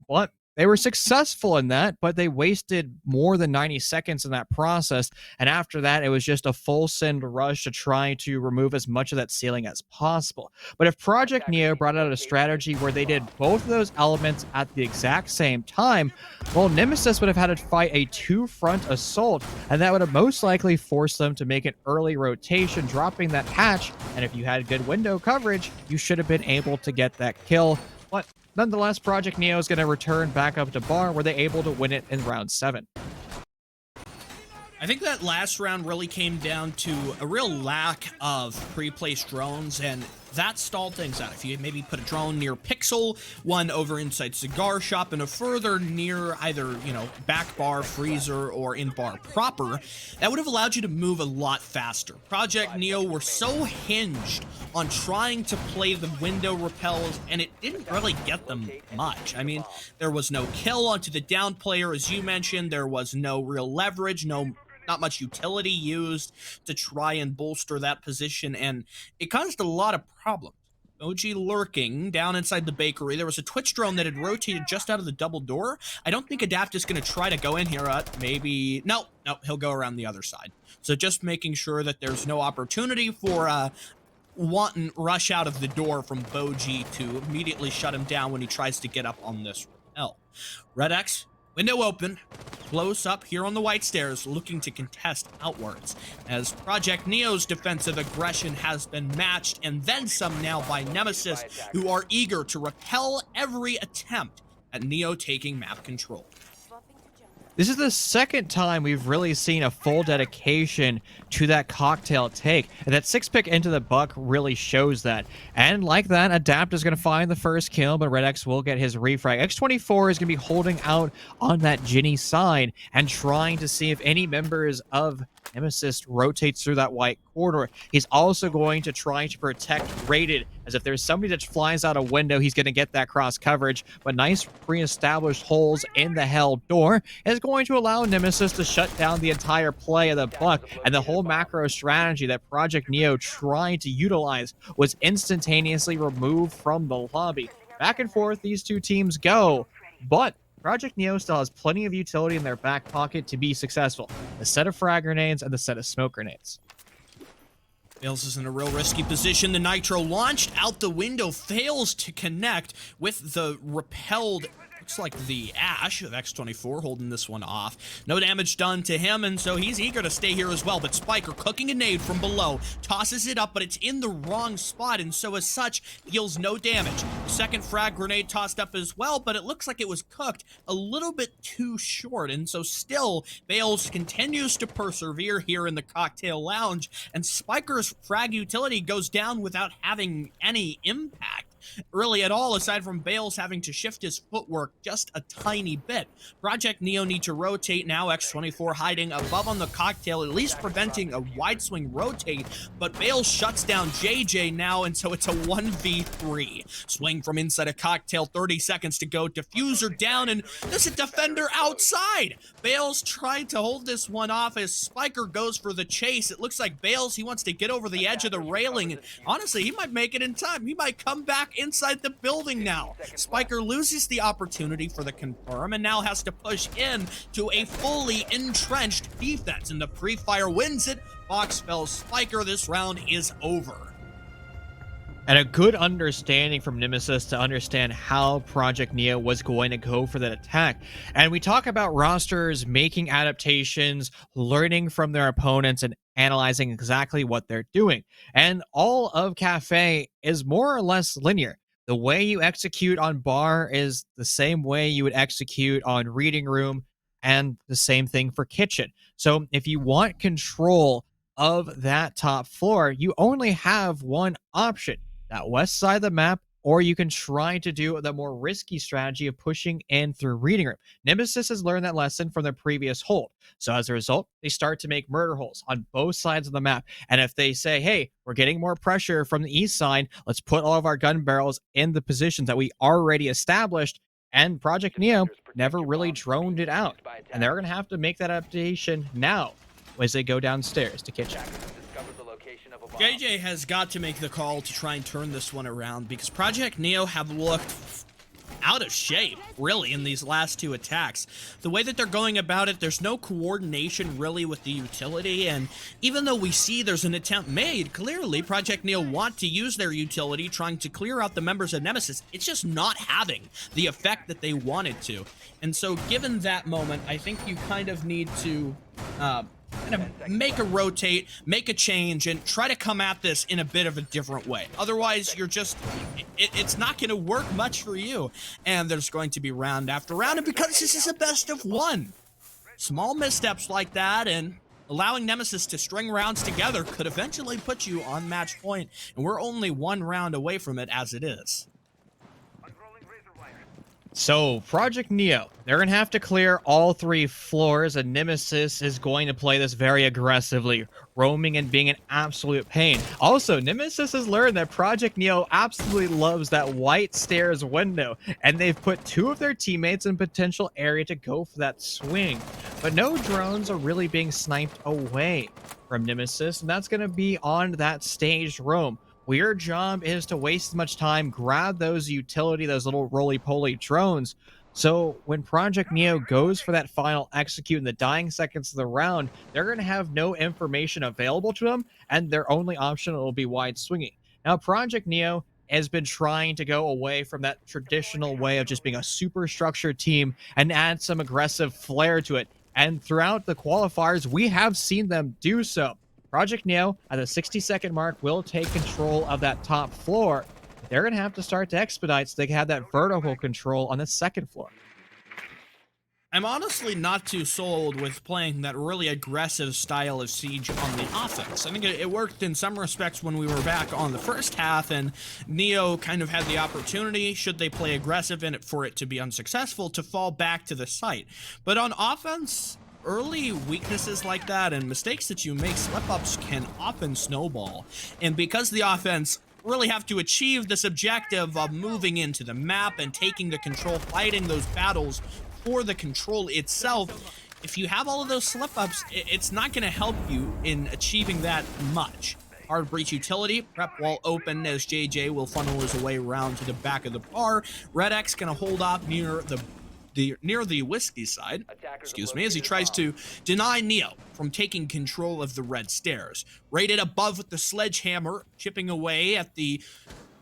But they were successful in that, but they wasted more than 90 seconds in that process. And after that, it was just a full send rush to try to remove as much of that ceiling as possible. But if Project Neo brought out a strategy where they did both of those elements at the exact same time, well, Nemesis would have had to fight a two-front assault, and that would have most likely forced them to make an early rotation, dropping that hatch. And if you had good window coverage, you should have been able to get that kill. But nonetheless, Project Neo is going to return back up to Bar, where they're able to win it in round 7. I think that last round really came down to a real lack of pre-placed drones, and that stalled things out. If you maybe put a drone near Pixel, one over inside Cigar Shop, and a further near either, back bar, freezer, or in bar proper, that would have allowed you to move a lot faster. Project Neo were so hinged on trying to play the window repels, and it didn't really get them much. I mean, there was no kill onto the down player, as you mentioned. There was no real leverage, not much utility used to try and bolster that position, and it caused a lot of problems. OG lurking down inside the bakery. There was a Twitch drone that had rotated just out of the double door. I don't think Adapt is going to try to go in here. Maybe... No, he'll go around the other side. So just making sure that there's no opportunity for wanton rush out of the door from Boji to immediately shut him down when he tries to get up on this rappel. Red X, window open, close up here on the white stairs, looking to contest outwards, as Project Neo's defensive aggression has been matched, and then some now by Nemesis, who are eager to repel every attempt at Neo taking map control. This is the second time we've really seen a full dedication to that cocktail take. And that 6-pick into the buck really shows that. And like that, Adapt is going to find the first kill, but Red X will get his refrag. X24 is going to be holding out on that Ginny side and trying to see if any members of Nemesis rotates through that white corridor. He's also going to try to protect Rated, as if there's somebody that flies out a window, he's going to get that cross coverage. But nice pre-established holes in the hell door is going to allow Nemesis to shut down the entire play of the buck, and the whole macro strategy that Project Neo tried to utilize was instantaneously removed from the lobby. Back and forth these two teams go, but Project Neo still has plenty of utility in their back pocket to be successful. The set of frag grenades and the set of smoke grenades. Bales is in a real risky position. The Nitro launched out the window, fails to connect with the repelled, looks like the Ash of X24 holding this one off. No damage done to him, and so he's eager to stay here as well. But Spiker cooking a nade from below, tosses it up, but it's in the wrong spot, and so as such, deals no damage. Second frag grenade tossed up as well, but it looks like it was cooked a little bit too short, and so still, Bales continues to persevere here in the cocktail lounge, and Spiker's frag utility goes down without having any impact really at all, aside from Bales having to shift his footwork just a tiny bit. Project Neo need to rotate now. X24 hiding above on the cocktail, at least preventing a wide swing rotate, but Bales shuts down JJ now, and so it's a 1v3. Swing from inside a cocktail, 30 seconds to go. Diffuser down, and there's a defender outside. Bales tried to hold this one off as Spiker goes for the chase. It looks like Bales, he wants to get over the edge of the railing, and honestly, he might make it in time. He might come back inside the building now. Spiker loses the opportunity for the confirm and now has to push in to a fully entrenched defense, and the pre-fire wins it. Box fells Spiker. This round is over. And a good understanding from Nemesis to understand how Project Neo was going to go for that attack. And we talk about rosters making adaptations, learning from their opponents, and analyzing exactly what they're doing. And all of Cafe is more or less linear. The way you execute on bar is the same way you would execute on reading room, and the same thing for kitchen. So if you want control of that top floor, you only have one option: that west side of the map, or you can try to do the more risky strategy of pushing in through reading room. Nemesis has learned that lesson from their previous hold. So as a result, they start to make murder holes on both sides of the map. And if they say, hey, we're getting more pressure from the east side, let's put all of our gun barrels in the positions that we already established. And Project Neo never really droned it out. And they're going to have to make that adaptation now as they go downstairs to kitchen. JJ has got to make the call to try and turn this one around, because Project Neo have looked out of shape, really, in these last two attacks. The way that they're going about it, there's no coordination, really, with the utility, and even though we see there's an attempt made, clearly, Project Neo want to use their utility, trying to clear out the members of Nemesis. It's just not having the effect that they wanted to. And so, given that moment, I think you kind of need to kind of make a rotate, make a change, and try to come at this in a bit of a different way. Otherwise, you're just, it's not going to work much for you. And there's going to be round after round, and because this is a best of one, small missteps like that and allowing Nemesis to string rounds together could eventually put you on match point, and we're only one round away from it as it is. So, Project Neo, they're going to have to clear all three floors, and Nemesis is going to play this very aggressively, roaming and being an absolute pain. Also, Nemesis has learned that Project Neo absolutely loves that white stairs window, and they've put two of their teammates in potential area to go for that swing. But no drones are really being sniped away from Nemesis, and that's going to be on that staged roam. Well, your job is to waste as much time, grab those utility, those little roly-poly drones. So when Project Neo goes for that final execute in the dying seconds of the round, they're going to have no information available to them, and their only option will be wide swinging. Now, Project Neo has been trying to go away from that traditional way of just being a super structured team and add some aggressive flair to it. And throughout the qualifiers, we have seen them do so. Project Neo at the 60-second mark will take control of that top floor. They're going to have to start to expedite so they can have that vertical control on the second floor. I'm honestly not too sold with playing that really aggressive style of siege on the offense. I think it worked in some respects when we were back on the first half, and Neo kind of had the opportunity, should they play aggressive in it for it to be unsuccessful, to fall back to the site. But on offense, early weaknesses like that and mistakes that you make, slip-ups, can often snowball. And because the offense really have to achieve this objective of moving into the map and taking the control, fighting those battles for the control itself, if you have all of those slip-ups, it's not going to help you in achieving that much. Hard breach utility, prep wall open as JJ will funnel his way around to the back of the bar. Red X going to hold off near the whiskey side, excuse me, as he tries to deny Neo from taking control of the red stairs. Rated above with the sledgehammer, chipping away at the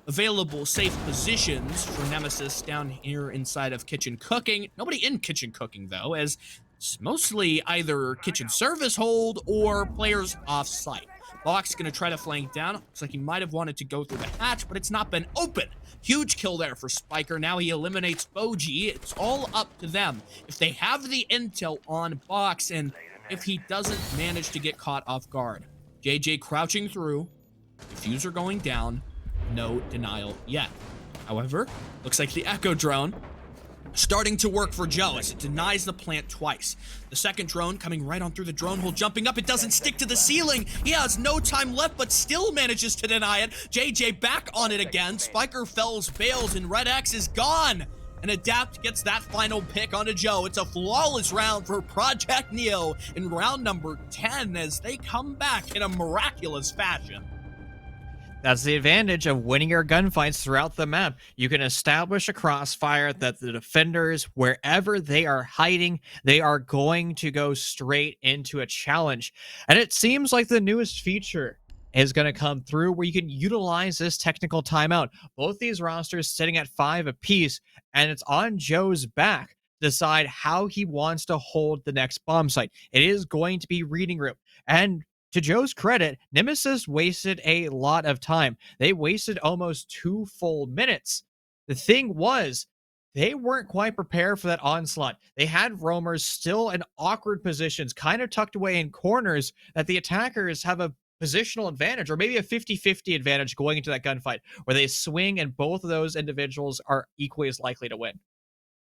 available safe positions for Nemesis down here inside of kitchen cooking. Nobody in kitchen cooking, though, as it's mostly either kitchen service hold or players off-site. Box gonna try to flank down. Looks like he might have wanted to go through the hatch, but it's not been open. Huge kill there for Spiker. Now he eliminates Boji. It's all up to them. If they have the intel on Box, and if he doesn't manage to get caught off guard. JJ crouching through. Diffuser going down. No denial yet. However, looks like the Echo drone starting to work for Joe as it denies the plant twice. The second drone coming right on through the drone hole, jumping up. It doesn't stick to the ceiling. He has no time left, but still manages to deny it. JJ back on it again. Spiker fells, bails, and Red X is gone. And Adapt gets that final pick onto Joe. It's a flawless round for Project Neo in round number 10 as they come back in a miraculous fashion. That's the advantage of winning your gunfights throughout the map. You can establish a crossfire that the defenders, wherever they are hiding, they are going to go straight into a challenge. And it seems like the newest feature is going to come through where you can utilize this technical timeout. Both these rosters sitting at 5 apiece, and it's on Joe's back to decide how he wants to hold the next bomb site. It is going to be reading room. And to Joe's credit, Nemesis wasted a lot of time. They wasted almost 2 full minutes. The thing was, they weren't quite prepared for that onslaught. They had roamers still in awkward positions, kind of tucked away in corners, that the attackers have a positional advantage, or maybe a 50-50 advantage going into that gunfight, where they swing and both of those individuals are equally as likely to win.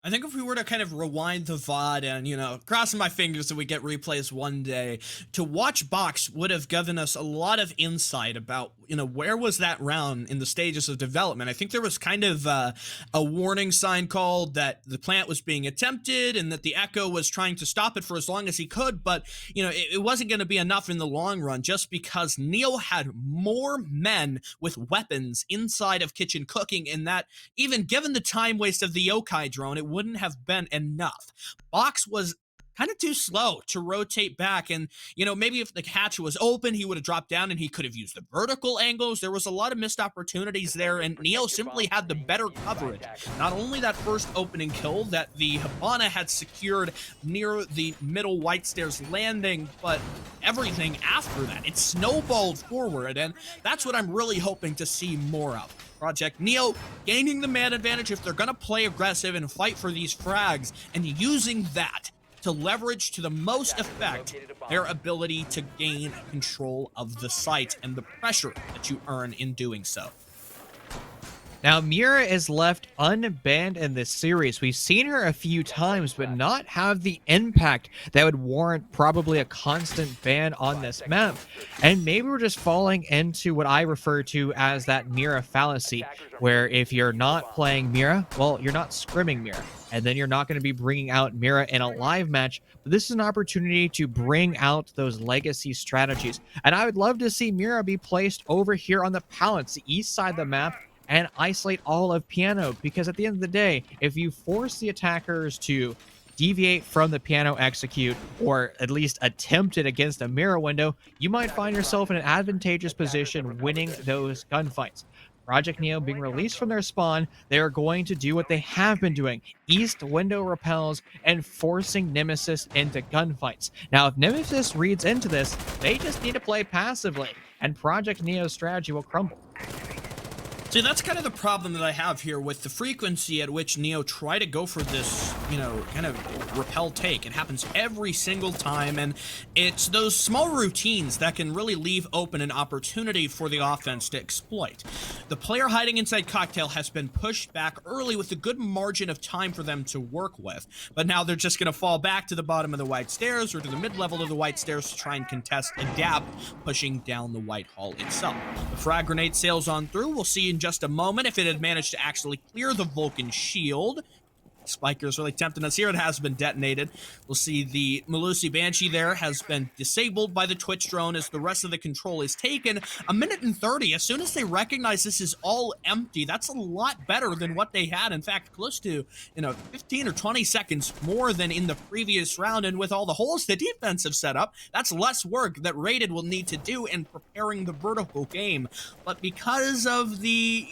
I think if we were to kind of rewind the VOD and, crossing my fingers that we get replays one day, to watch Box would have given us a lot of insight about, where was that round in the stages of development. I think there was kind of a warning sign called that the plant was being attempted and that the Echo was trying to stop it for as long as he could, but, it wasn't going to be enough in the long run just because Neo had more men with weapons inside of kitchen cooking, and that even given the time waste of the yokai drone, it wouldn't have been enough. Box was kind of too slow to rotate back, and maybe if the hatch was open, he would have dropped down and he could have used the vertical angles. There was a lot of missed opportunities there, and Neo simply had the better coverage. Not only that first opening kill that the Hibana had secured near the middle White Stairs landing, but everything after that, it snowballed forward, and that's what I'm really hoping to see more of. Project Neo gaining the man advantage if they're going to play aggressive and fight for these frags, and using that to leverage to the most effect their ability to gain control of the site and the pressure that you earn in doing so. Now, Mira is left unbanned in this series. We've seen her a few times, but not have the impact that would warrant probably a constant ban on this map. And maybe we're just falling into what I refer to as that Mira fallacy, where if you're not playing Mira, well, you're not scrimming Mira. And then you're not going to be bringing out Mira in a live match. But this is an opportunity to bring out those legacy strategies. And I would love to see Mira be placed over here on the pallets, the east side of the map, and isolate all of piano, because at the end of the day, if you force the attackers to deviate from the piano execute, or at least attempt it against a mirror window, you might find yourself in an advantageous position winning those gunfights. Project Neo being released from their spawn, they are going to do what they have been doing: east window repels and forcing Nemesis into gunfights. Now, if Nemesis reads into this, they just need to play passively, and Project Neo's strategy will crumble. See, that's kind of the problem that I have here with the frequency at which Neo try to go for this, kind of repel take. It happens every single time, and it's those small routines that can really leave open an opportunity for the offense to exploit. The player hiding inside Cocktail has been pushed back early with a good margin of time for them to work with, but now they're just going to fall back to the bottom of the white stairs or to the mid-level of the white stairs to try and contest a dab, pushing down the white hall itself. The frag grenade sails on through. We'll see in just a moment if it had managed to actually clear the Vulcan shield. Spiker's really tempting us here. It has been detonated. We'll see the Melusi Banshee there has been disabled by the Twitch drone as the rest of the control is taken. A minute and 30. As soon as they recognize this is all empty, that's a lot better than what they had. In fact, close to 15 or 20 seconds more than in the previous round. And with all the holes the defense have set up, that's less work that Rated will need to do in preparing the vertical game. But because of the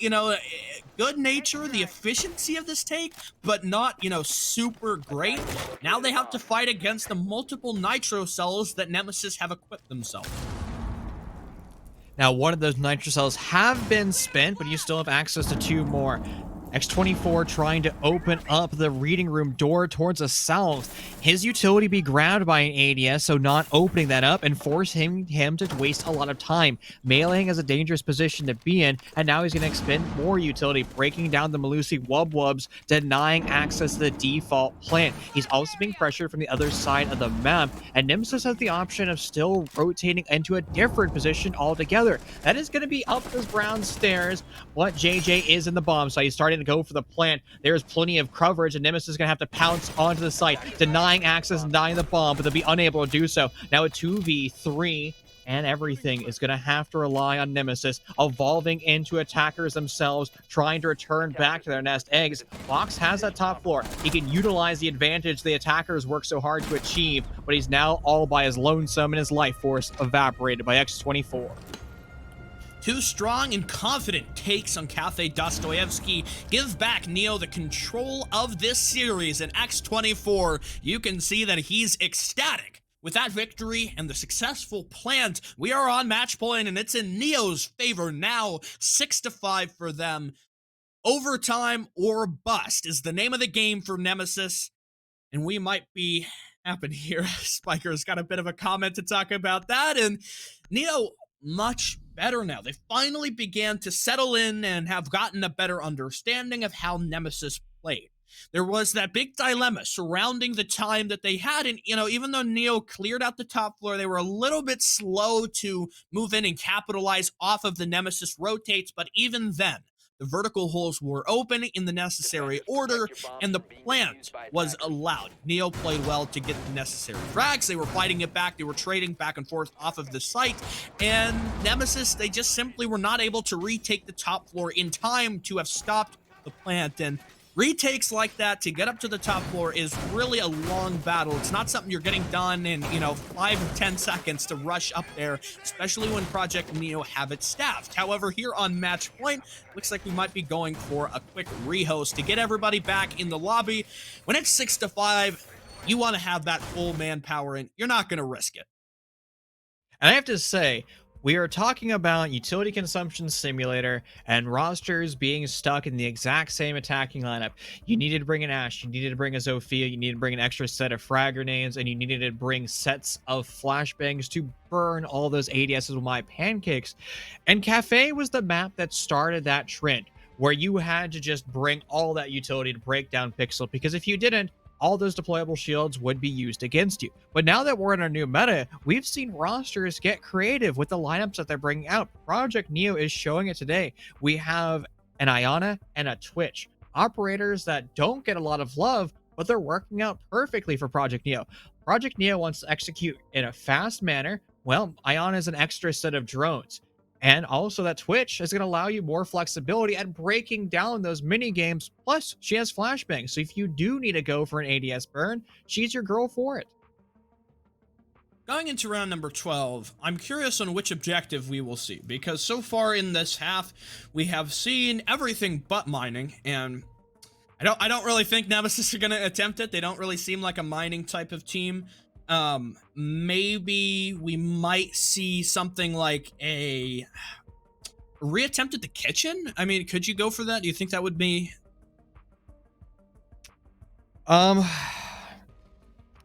good nature, the efficiency of this take, but not super great, now they have to fight against the multiple nitro cells that Nemesis have equipped themselves. Now, one of those nitro cells have been spent, but you still have access to 2 more. X24 trying to open up the reading room door towards the south. His utility be grabbed by an ADS, so not opening that up and forcing him to waste a lot of time. Meleeing is a dangerous position to be in, and now he's going to expend more utility, breaking down the Melusi Wubwubs, denying access to the default plant. He's also being pressured from the other side of the map, and Nemesis has the option of still rotating into a different position altogether. That is going to be up those brown stairs, what JJ is in the bomb site. He's starting to go for the plant. There's plenty of coverage, and Nemesis is going to have to pounce onto the site, denying access and denying the bomb, but they'll be unable to do so. Now a 2v3, and everything is going to have to rely on Nemesis, evolving into attackers themselves, trying to return back to their nest eggs. Fox has that top floor. He can utilize the advantage the attackers work so hard to achieve, but he's now all by his lonesome, and his life force evaporated by X24. Two strong and confident takes on Cafe Dostoevsky give back Neo the control of this series, and X24, you can see that he's ecstatic. With that victory and the successful plant, we are on match point, and it's in Neo's favor now, 6-5 for them. Overtime or bust is the name of the game for Nemesis, and we might be happen here. Spiker's got a bit of a comment to talk about that, and Neo much better now. They finally began to settle in and have gotten a better understanding of how Nemesis played. There was that big dilemma surrounding the time that they had, and even though Neo cleared out the top floor, they were a little bit slow to move in and capitalize off of the Nemesis rotates, but even then, the vertical holes were open in the necessary order, and the plant was allowed. Neo played well to get the necessary frags. They were fighting it back. They were trading back and forth off of the site. And Nemesis, they just simply were not able to retake the top floor in time to have stopped the plant. And retakes like that to get up to the top floor is really a long battle. It's not something you're getting done in, 5 or 10 seconds to rush up there, especially when Project Neo have it staffed. However, here on match point, looks like we might be going for a quick rehost to get everybody back in the lobby. When it's 6-5, you want to have that full manpower, and you're not going to risk it. And I have to say, we are talking about utility consumption simulator and rosters being stuck in the exact same attacking lineup. You needed to bring an Ashe, you needed to bring a Zofia, you needed to bring an extra set of frag grenades, and you needed to bring sets of flashbangs to burn all those ADSs with my pancakes. And Cafe was the map that started that trend. where you had to just bring all that utility to break down Pixel, because if you didn't, all those deployable shields would be used against you. But now that we're in a new meta, we've seen rosters get creative with the lineups that they're bringing out. Project Neo is showing it today. We have an Iana and a Twitch, operators that don't get a lot of love, but they're working out perfectly for Project Neo. Project Neo wants to execute in a fast manner. Well, Iana is an extra set of drones. And also that Twitch is going to allow you more flexibility at breaking down those mini games. Plus, she has flashbang. So if you do need to go for an ADS burn, she's your girl for it. Going into round number 12, I'm curious on which objective we will see, because so far in this half, we have seen everything but mining, and I don't really think Nemesis are going to attempt it. They don't really seem like a mining type of team. Maybe we might see something like a reattempt at the kitchen. I mean, could you go for that? Do you think that would be?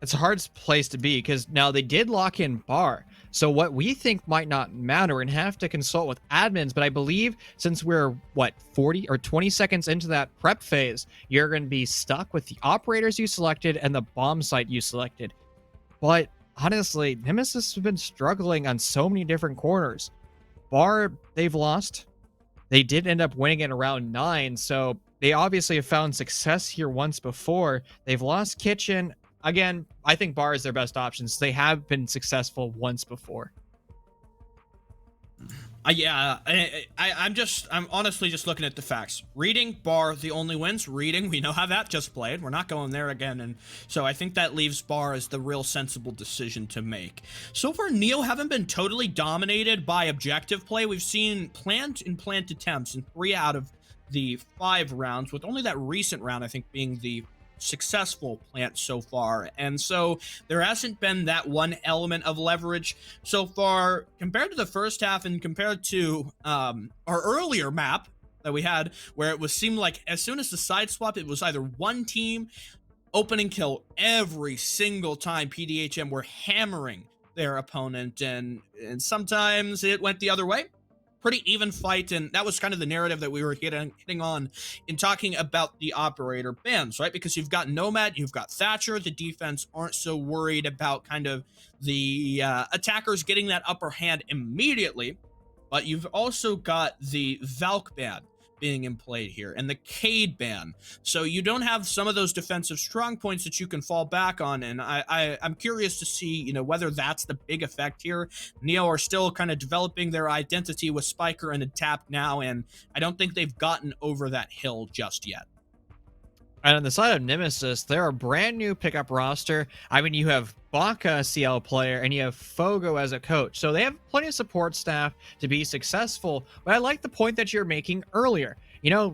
It's a hard place to be, because now they did lock in bar. So what we think might not matter and have to consult with admins, but I believe since we're, what, 40 or 20 seconds into that prep phase, you're going to be stuck with the operators you selected and the bomb site you selected. But honestly, Nemesis have been struggling on so many different corners. Bar, they've lost. They did end up winning in around 9, so they obviously have found success here once before. They've lost kitchen. Again, I think Bar is their best option, since they have been successful once before. Yeah, I'm honestly just looking at the facts. Reading, Bar, the only wins. Reading, we know how that just played. We're not going there again, and so I think that leaves Bar as the real sensible decision to make. So far, Neo haven't been totally dominated by objective play. We've seen plant attempts in 3 out of the 5 rounds, with only that recent round, I think, being the successful plant so far. And so there hasn't been that one element of leverage so far compared to the first half, and compared to our earlier map that we had, where it seemed like as soon as the side swap, it was either one team opening kill every single time PDHM were hammering their opponent, and sometimes it went the other way. Pretty even fight, and that was kind of the narrative that we were hitting on in talking about the operator bans, right? Because you've got Nomad, you've got Thatcher. The defense aren't so worried about kind of the attackers getting that upper hand immediately, but you've also got the Valk ban being in play here, and the Cade ban. So you don't have some of those defensive strong points that you can fall back on, and I'm curious to see, whether that's the big effect here. Neo are still kind of developing their identity with Spiker and Adapt now, and I don't think they've gotten over that hill just yet. And on the side of Nemesis, they're a brand new pickup roster. I mean, you have Baka, a CL player, and you have Fogo as a coach. So they have plenty of support staff to be successful. But I like the point that you're making earlier.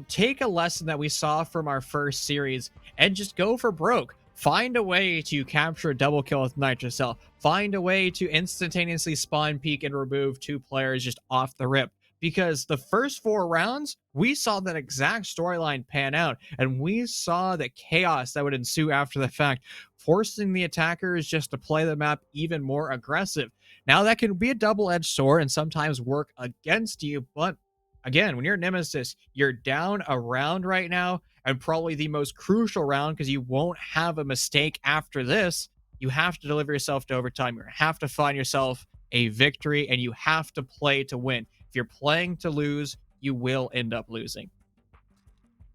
Take a lesson that we saw from our first series and just go for broke. Find a way to capture a double kill with Nitrocell. Find a way to instantaneously spawn peek and remove 2 players just off the rip. Because the first 4 rounds, we saw that exact storyline pan out, and we saw the chaos that would ensue after the fact, forcing the attackers just to play the map even more aggressive. Now, that can be a double-edged sword and sometimes work against you, but again, when you're Nemesis, you're down a round right now, and probably the most crucial round, because you won't have a mistake after this. You have to deliver yourself to overtime. You have to find yourself a victory, and you have to play to win. If you're playing to lose, you will end up losing.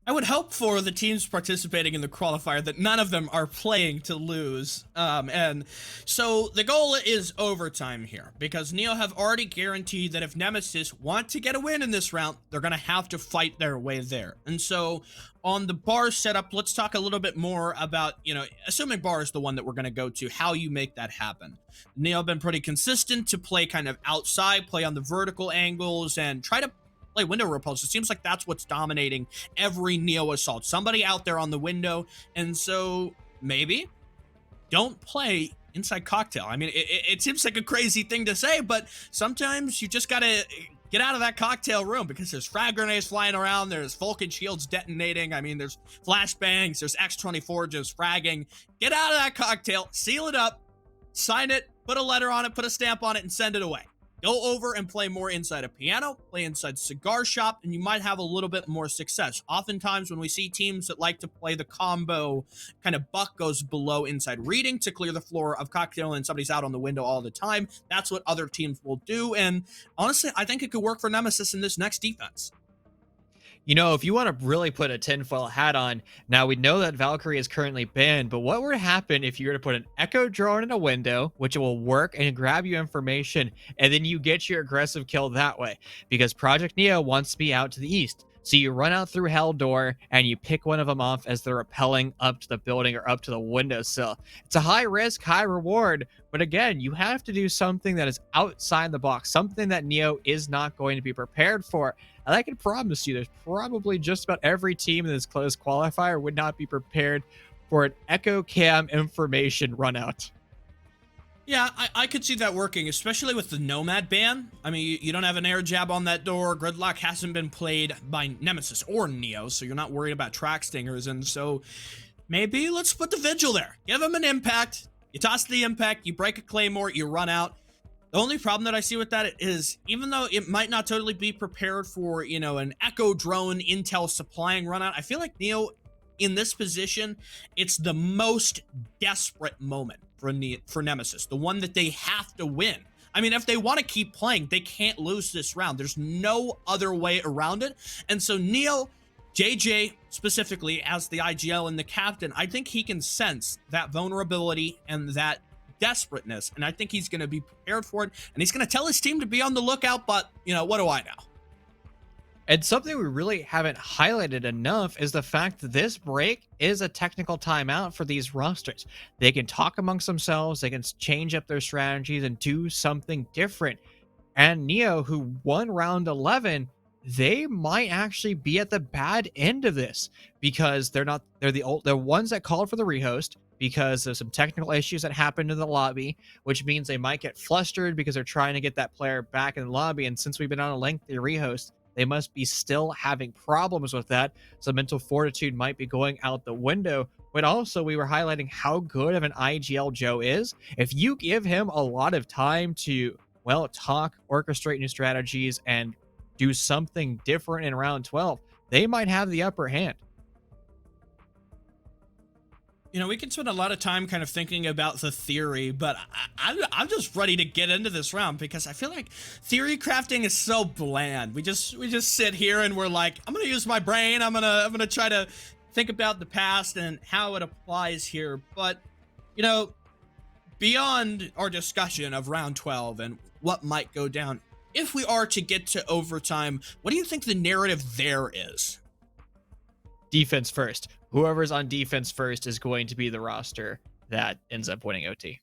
I would hope for the teams participating in the qualifier that none of them are playing to lose. And so the goal is overtime here, because Neo have already guaranteed that if Nemesis want to get a win in this round, they're going to have to fight their way there. And so on the bar setup, let's talk a little bit more about, assuming bar is the one that we're going to go to, how you make that happen. Neo have been pretty consistent to play kind of outside, play on the vertical angles, and try to play window repulse. It seems like that's what's dominating every Neo assault. Somebody out there on the window, and so maybe don't play inside cocktail. I mean, it seems like a crazy thing to say, but sometimes you just gotta get out of that cocktail room, because there's frag grenades flying around, there's Vulcan shields detonating, I mean, there's flashbangs, there's X-24 just fragging. Get out of that cocktail, seal it up, sign it, put a letter on it, put a stamp on it, and send it away. Go over and play more inside a piano, play inside cigar shop, and you might have a little bit more success. Oftentimes when we see teams that like to play the combo kind of buck goes below inside reading to clear the floor of cocktail and somebody's out on the window all the time, that's what other teams will do. And honestly, I think it could work for Nemesis in this next defense. You know, if you want to really put a tinfoil hat on, now we know that Valkyrie is currently banned, but what would happen if you were to put an Echo drone in a window, which will work and grab you information, and then you get your aggressive kill that way? Because Project Neo wants to be out to the east. So you run out through Hell Door and you pick one of them off as they're rappelling up to the building or up to the windowsill. It's a high risk, high reward, but again, you have to do something that is outside the box, something that Neo is not going to be prepared for. And I can promise you, there's probably just about every team in this closed qualifier would not be prepared for an Echo Cam information run out. Yeah, I could see that working, especially with the Nomad ban. I mean, you don't have an air jab on that door. Gridlock hasn't been played by Nemesis or Neo, so you're not worried about track stingers. And so maybe let's put the Vigil there. Give him an impact. You toss the impact, you break a Claymore, you run out. The only problem that I see with that is, even though it might not totally be prepared for, you know, an Echo drone intel supplying run out, I feel like Neo in this position, it's the most desperate moment for Nemesis, the one that they have to win. I mean, if they want to keep playing, they can't lose this round. There's no other way around it. And so Neo, JJ specifically as the IGL and the captain, I think he can sense that vulnerability and that desperateness, and I think he's going to be prepared for it, and he's going to tell his team to be on the lookout. But, you know, what do I know? And something we really haven't highlighted enough is the fact that this break is a technical timeout for these rosters. They can talk amongst themselves, they can change up their strategies and do something different. And Neo, who won round 11, they might actually be at the bad end of this, because they're the ones that called for the rehost, because there's some technical issues that happened in the lobby, which means they might get flustered because they're trying to get that player back in the lobby. And since we've been on a lengthy rehost, they must be still having problems with that. So mental fortitude might be going out the window. But also, we were highlighting how good of an IGL Joe is. If you give him a lot of time to, well, talk, orchestrate new strategies, and do something different in round 12, they might have the upper hand. You know, we can spend a lot of time kind of thinking about the theory, but I'm just ready to get into this round, because I feel like theory crafting is so bland. We just sit here and we're like, I'm gonna use my brain. I'm gonna try to think about the past and how it applies here. But, you know, beyond our discussion of round 12 and what might go down, if we are to get to overtime, what do you think the narrative there is? Defense first. Whoever's on defense first is going to be the roster that ends up winning OT.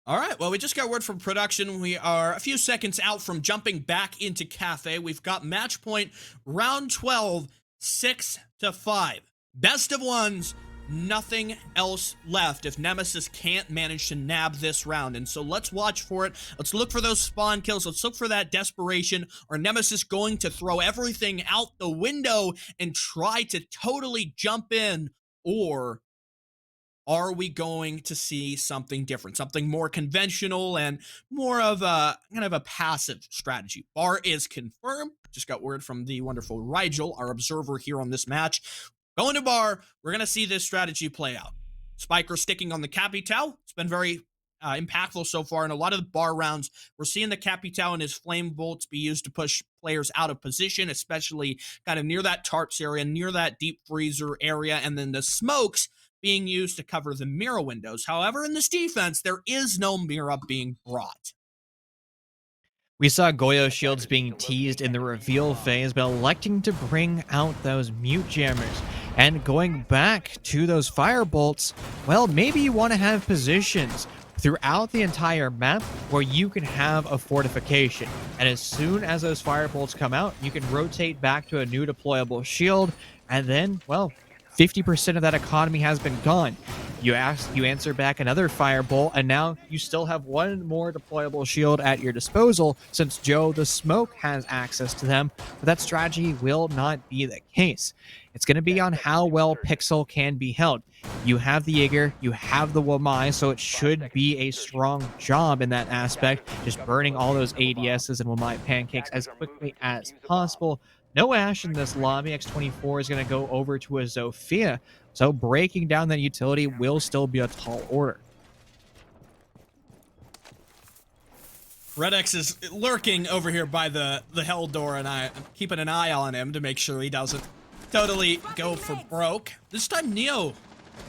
All right, well, we just got word from production. We are a few seconds out from jumping back into Cafe. We've got match point, round 12, 6-5. Best of ones, nothing else left if Nemesis can't manage to nab this round. And so let's watch for it. Let's look for those spawn kills. Let's look for that desperation. Or Nemesis going to throw everything out the window and try to totally jump in? Or are we going to see something different, something more conventional and more of a kind of a passive strategy? Bar is confirmed. Just got word from the wonderful Rigel, our observer here on this match. Going to Bar, we're going to see this strategy play out. Spiker sticking on the Capital. It's been very impactful so far in a lot of the Bar rounds. We're seeing the Capital and his flame bolts be used to push players out of position, especially kind of near that tarps area, near that deep freezer area, and then the smokes being used to cover the mirror windows. However, in this defense, there is no mirror being brought. We saw Goyo shields being teased in the reveal phase, but electing to bring out those mute jammers. And going back to those fire bolts, well, maybe you want to have positions throughout the entire map where you can have a fortification. And as soon as those fire bolts come out, you can rotate back to a new deployable shield, and then, well, 50% of that economy has been gone. You answer back another firebolt, and now you still have one more deployable shield at your disposal, since Joe the Smoke has access to them, but that strategy will not be the case. It's going to be on how well Pixel can be held. You have the Jaeger, you have the Wamai, so it should be a strong job in that aspect, just burning all those ADSs and Wamai pancakes as quickly as possible. No Ash in this lobby. X24 is going to go over to a Zofia, so breaking down that utility will still be a tall order. Red X is lurking over here by the hell door, and I'm keeping an eye on him to make sure he doesn't totally go for broke. This time, Neo,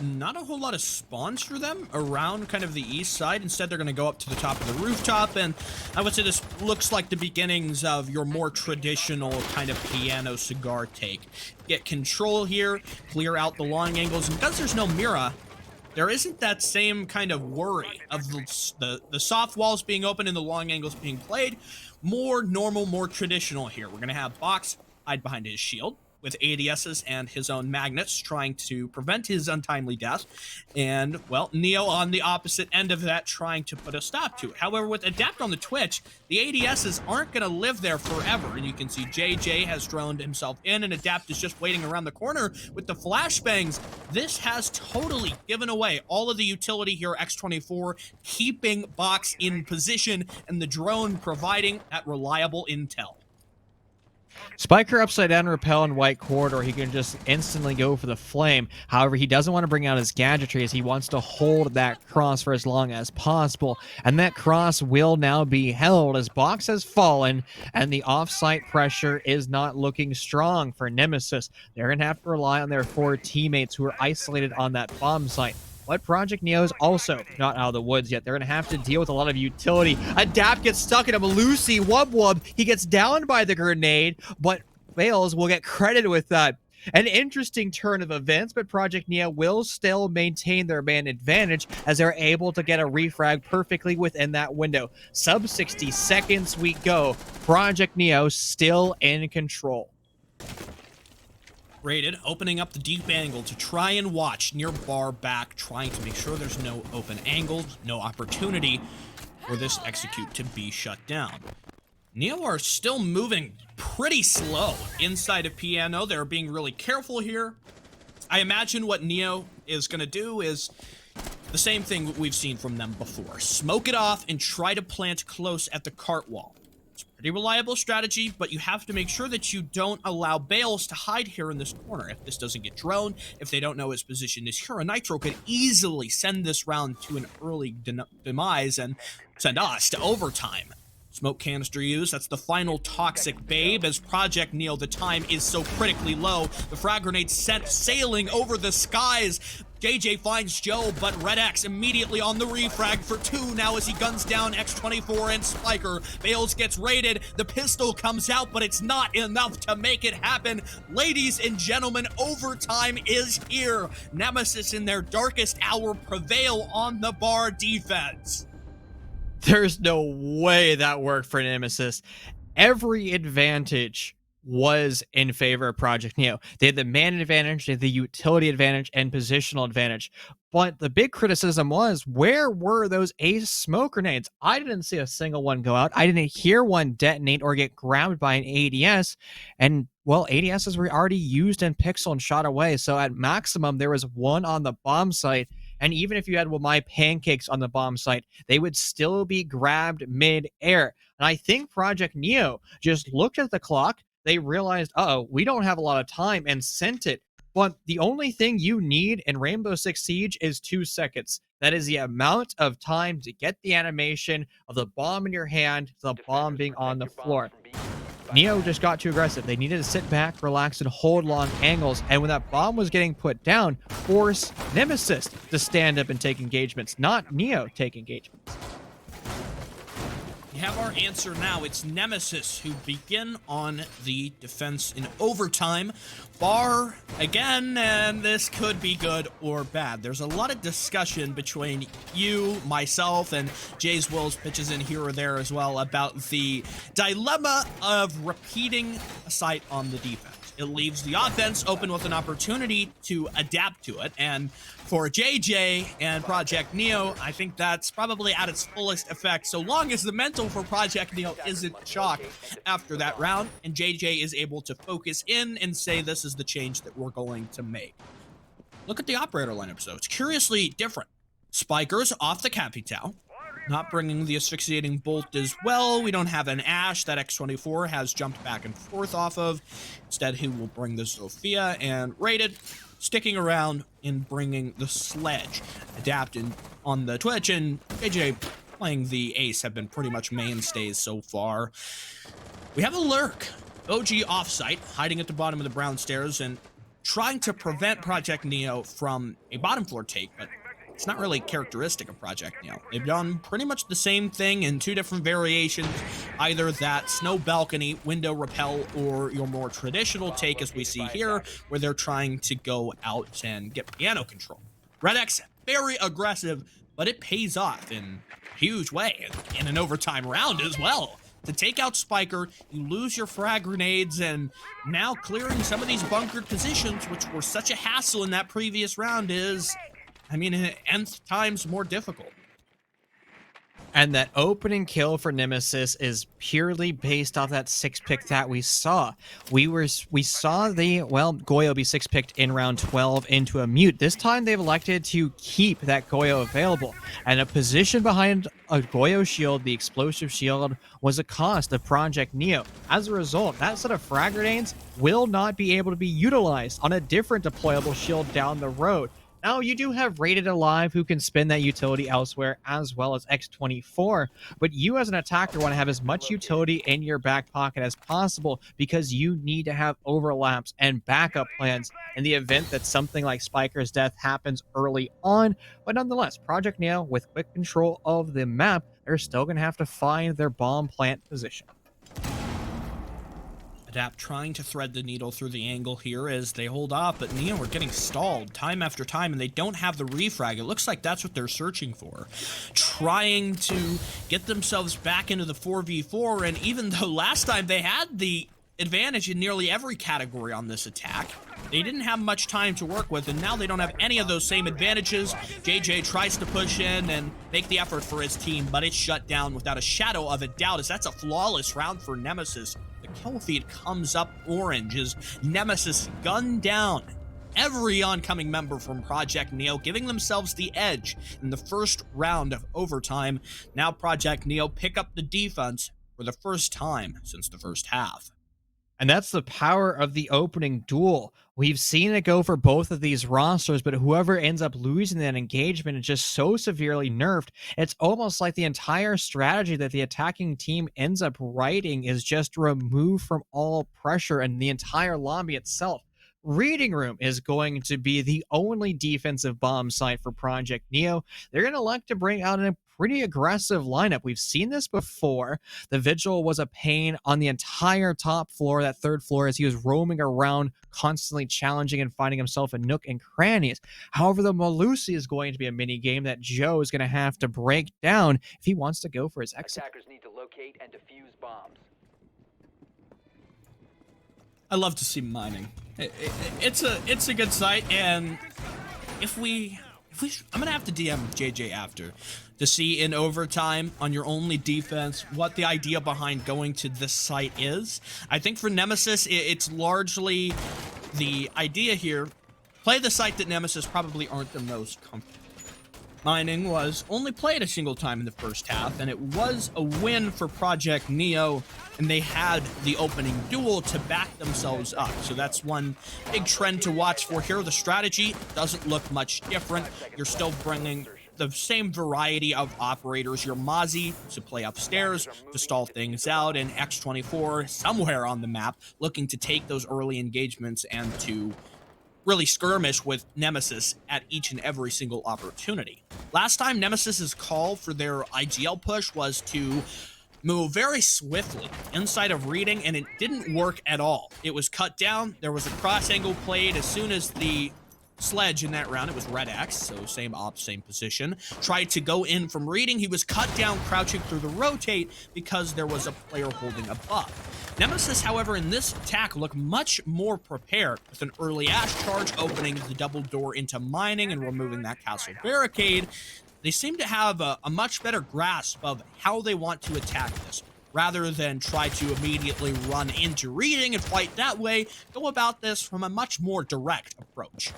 not a whole lot of spawns for them around kind of the east side. Instead, they're going to go up to the top of the rooftop, and I would say this looks like the beginnings of your more traditional kind of piano cigar take. Get control here, clear out the long angles, and because there's no Mira, there isn't that same kind of worry of the soft walls being open and the long angles being played. More normal, more traditional here. We're going to have Box hide behind his shield with ADSs and his own magnets trying to prevent his untimely death. And, well, Neo on the opposite end of that trying to put a stop to it. However, with Adapt on the Twitch, the ADSs aren't going to live there forever. And you can see JJ has droned himself in, and Adapt is just waiting around the corner with the flashbangs. This has totally given away all of the utility here, X24, keeping Box in position, and the drone providing that reliable intel. Spiker upside down repel in white corridor. He can just instantly go for the flame. However, he doesn't want to bring out his gadgetry as he wants to hold that cross for as long as possible. And that cross will now be held as Box has fallen and the off-site pressure is not looking strong for Nemesis. They're going to have to rely on their 4 teammates who are isolated on that bomb site. But Project Neo is also not out of the woods yet. They're going to have to deal with a lot of utility. Adapt gets stuck in him. Lucy, wub. He gets downed by the grenade, but Bales will get credit with that. An interesting turn of events, but Project Neo will still maintain their man advantage as they're able to get a refrag perfectly within that window. Sub 60 seconds we go. Project Neo still in control. Rated, opening up the deep angle to try and watch near bar back, trying to make sure there's no open angle, no opportunity for this execute to be shut down. Neo are still moving pretty slow inside of Piano. They're being really careful here. I imagine what Neo is going to do is the same thing we've seen from them before. Smoke it off and try to plant close at the cart wall. Pretty reliable strategy, but you have to make sure that you don't allow Bales to hide here in this corner. If this doesn't get droned, if they don't know his position is here, a Nitro could easily send this round to an early demise and send us to overtime. Smoke canister use, that's the final toxic babe as Project Neo, the time is so critically low. The frag grenade sent sailing over the skies. JJ finds Joe, but Red X immediately on the refrag for 2 now as he guns down X24 and Spiker. Bales gets raided, the pistol comes out, but it's not enough to make it happen. Ladies and gentlemen, overtime is here. Nemesis in their darkest hour prevail on the bar defense. There's no way that worked for Nemesis. Every advantage was in favor of Project Neo. They had the man advantage, they had the utility advantage, and positional advantage. But the big criticism was, where were those ace smoke grenades? I didn't see a single one go out. I didn't hear one detonate or get grabbed by an ADS. And, well, ADSs were already used in Pixel and shot away. So at maximum, there was one on the bomb site. And even if you had my pancakes on the bomb site, they would still be grabbed mid-air. And I think Project Neo just looked at the clock. They realized, uh-oh, we don't have a lot of time, and sent it. But the only thing you need in Rainbow Six Siege is 2 seconds. That is the amount of time to get the animation of the bomb in your hand, the bomb being on the floor. Neo just got too aggressive. They needed to sit back, relax, and hold long angles. And when that bomb was getting put down, force Nemesis to stand up and take engagements, not Neo take engagements. We have our answer now. It's Nemesis who begin on the defense in overtime. Bar again, and this could be good or bad. There's a lot of discussion between you, myself, and Jay's Wills pitches in here or there as well about the dilemma of repeating a site on the defense. It leaves the offense open with an opportunity to adapt to it. And for JJ and Project Neo, I think that's probably at its fullest effect, so long as the mental for Project Neo isn't shocked after that round, and JJ is able to focus in and say, this is the change that we're going to make. Look at the operator lineup, though. It's curiously different. Spikers off the Capital, not bringing the asphyxiating bolt as well. We don't have an Ash that X24 has jumped back and forth off of. Instead, he will bring the Sophia, and Rated sticking around and bringing the Sledge. Adapting on the Twitch, and JJ playing the Ace have been pretty much mainstays so far. We have a Lurk. OG offsite, hiding at the bottom of the brown stairs and trying to prevent Project Neo from a bottom floor take, but it's not really characteristic of Project Neo. They've done pretty much the same thing in two different variations, either that snow balcony, window rappel, or your more traditional take as we see here, where they're trying to go out and get piano control. Red X, very aggressive, but it pays off in a huge way, in an overtime round as well. To take out Spiker, you lose your frag grenades, and now clearing some of these bunkered positions, which were such a hassle in that previous round, is, I mean, nth times more difficult. And that opening kill for Nemesis is purely based off that 6-pick that we saw. We saw the, well, Goyo be 6-picked in round 12 into a mute. This time they've elected to keep that Goyo available. And a position behind a Goyo shield, the explosive shield, was a cost of Project Neo. As a result, that set of frag grenades will not be able to be utilized on a different deployable shield down the road. Now, you do have Rated Alive who can spin that utility elsewhere, as well as X24, but you as an attacker want to have as much utility in your back pocket as possible because you need to have overlaps and backup plans in the event that something like Spiker's death happens early on. But nonetheless, Project Neo, with quick control of the map, they're still going to have to find their bomb plant position. Adapt trying to thread the needle through the angle here as they hold off, but Neo are getting stalled time after time, and they don't have the refrag. It looks like that's what they're searching for. Trying to get themselves back into the 4v4, and even though last time they had the advantage in nearly every category on this attack, they didn't have much time to work with, and now they don't have any of those same advantages. JJ tries to push in and make the effort for his team, but it's shut down without a shadow of a doubt, as that's a flawless round for Nemesis. The kill feed comes up orange as Nemesis gunned down every oncoming member from Project Neo, giving themselves the edge in the first round of overtime. Now Project Neo pick up the defense for the first time since the first half. And that's the power of the opening duel. We've seen it go for both of these rosters, but whoever ends up losing that engagement is just so severely nerfed. It's almost like the entire strategy that the attacking team ends up writing is just removed from all pressure and the entire lobby itself. Reading Room is going to be the only defensive bomb site for Project Neo. They're going to elect to bring out a pretty aggressive lineup. We've seen this before. The Vigil was a pain on the entire top floor, that third floor, as he was roaming around, constantly challenging and finding himself in nook and crannies. However, the Malusi is going to be a mini game that Joe is going to have to break down if he wants to go for his exit. Attackers need to locate and defuse bombs. I love to see mining. It's a good site, and I'm gonna have to DM JJ after to see in overtime on your only defense what the idea behind going to this site is. I think for Nemesis, it's largely the idea here. Play the site that Nemesis probably aren't the most comfortable. Mining was only played a single time in the first half, and it was a win for Project Neo, and they had the opening duel to back themselves up. So that's one big trend to watch for here. The strategy doesn't look much different. You're still bringing the same variety of operators. Your Mozzie to play upstairs to stall things out, and X24 somewhere on the map looking to take those early engagements and to really skirmish with Nemesis at each and every single opportunity. Last time Nemesis's call for their IGL push was to move very swiftly inside of reading, and it didn't work at all. It was cut down. There was a cross angle played as soon as the Sledge in that round, it was Red X, so same op, same position, tried to go in from reading. He was cut down crouching through the rotate because there was a player holding a buff. Nemesis, however, in this attack look much more prepared, with an early Ash charge opening the double door into mining and removing that castle barricade. They seem to have a much better grasp of how they want to attack this. Rather than try to immediately run into reading and fight that way, go about this from a much more direct approach.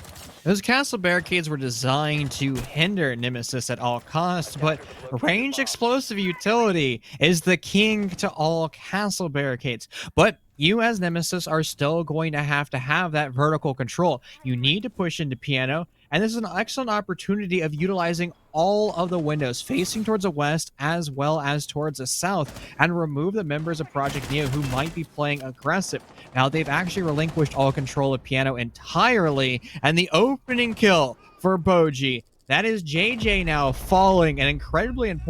Those castle barricades were designed to hinder Nemesis at all costs, but ranged explosive utility is the king to all castle barricades. But you as Nemesis are still going to have that vertical control. You need to push into piano, and this is an excellent opportunity of utilizing all of the windows facing towards the west as well as towards the south, and remove the members of Project Neo who might be playing aggressive. Now they've actually relinquished all control of piano entirely, and the opening kill for Boji, that is JJ now falling, an incredibly important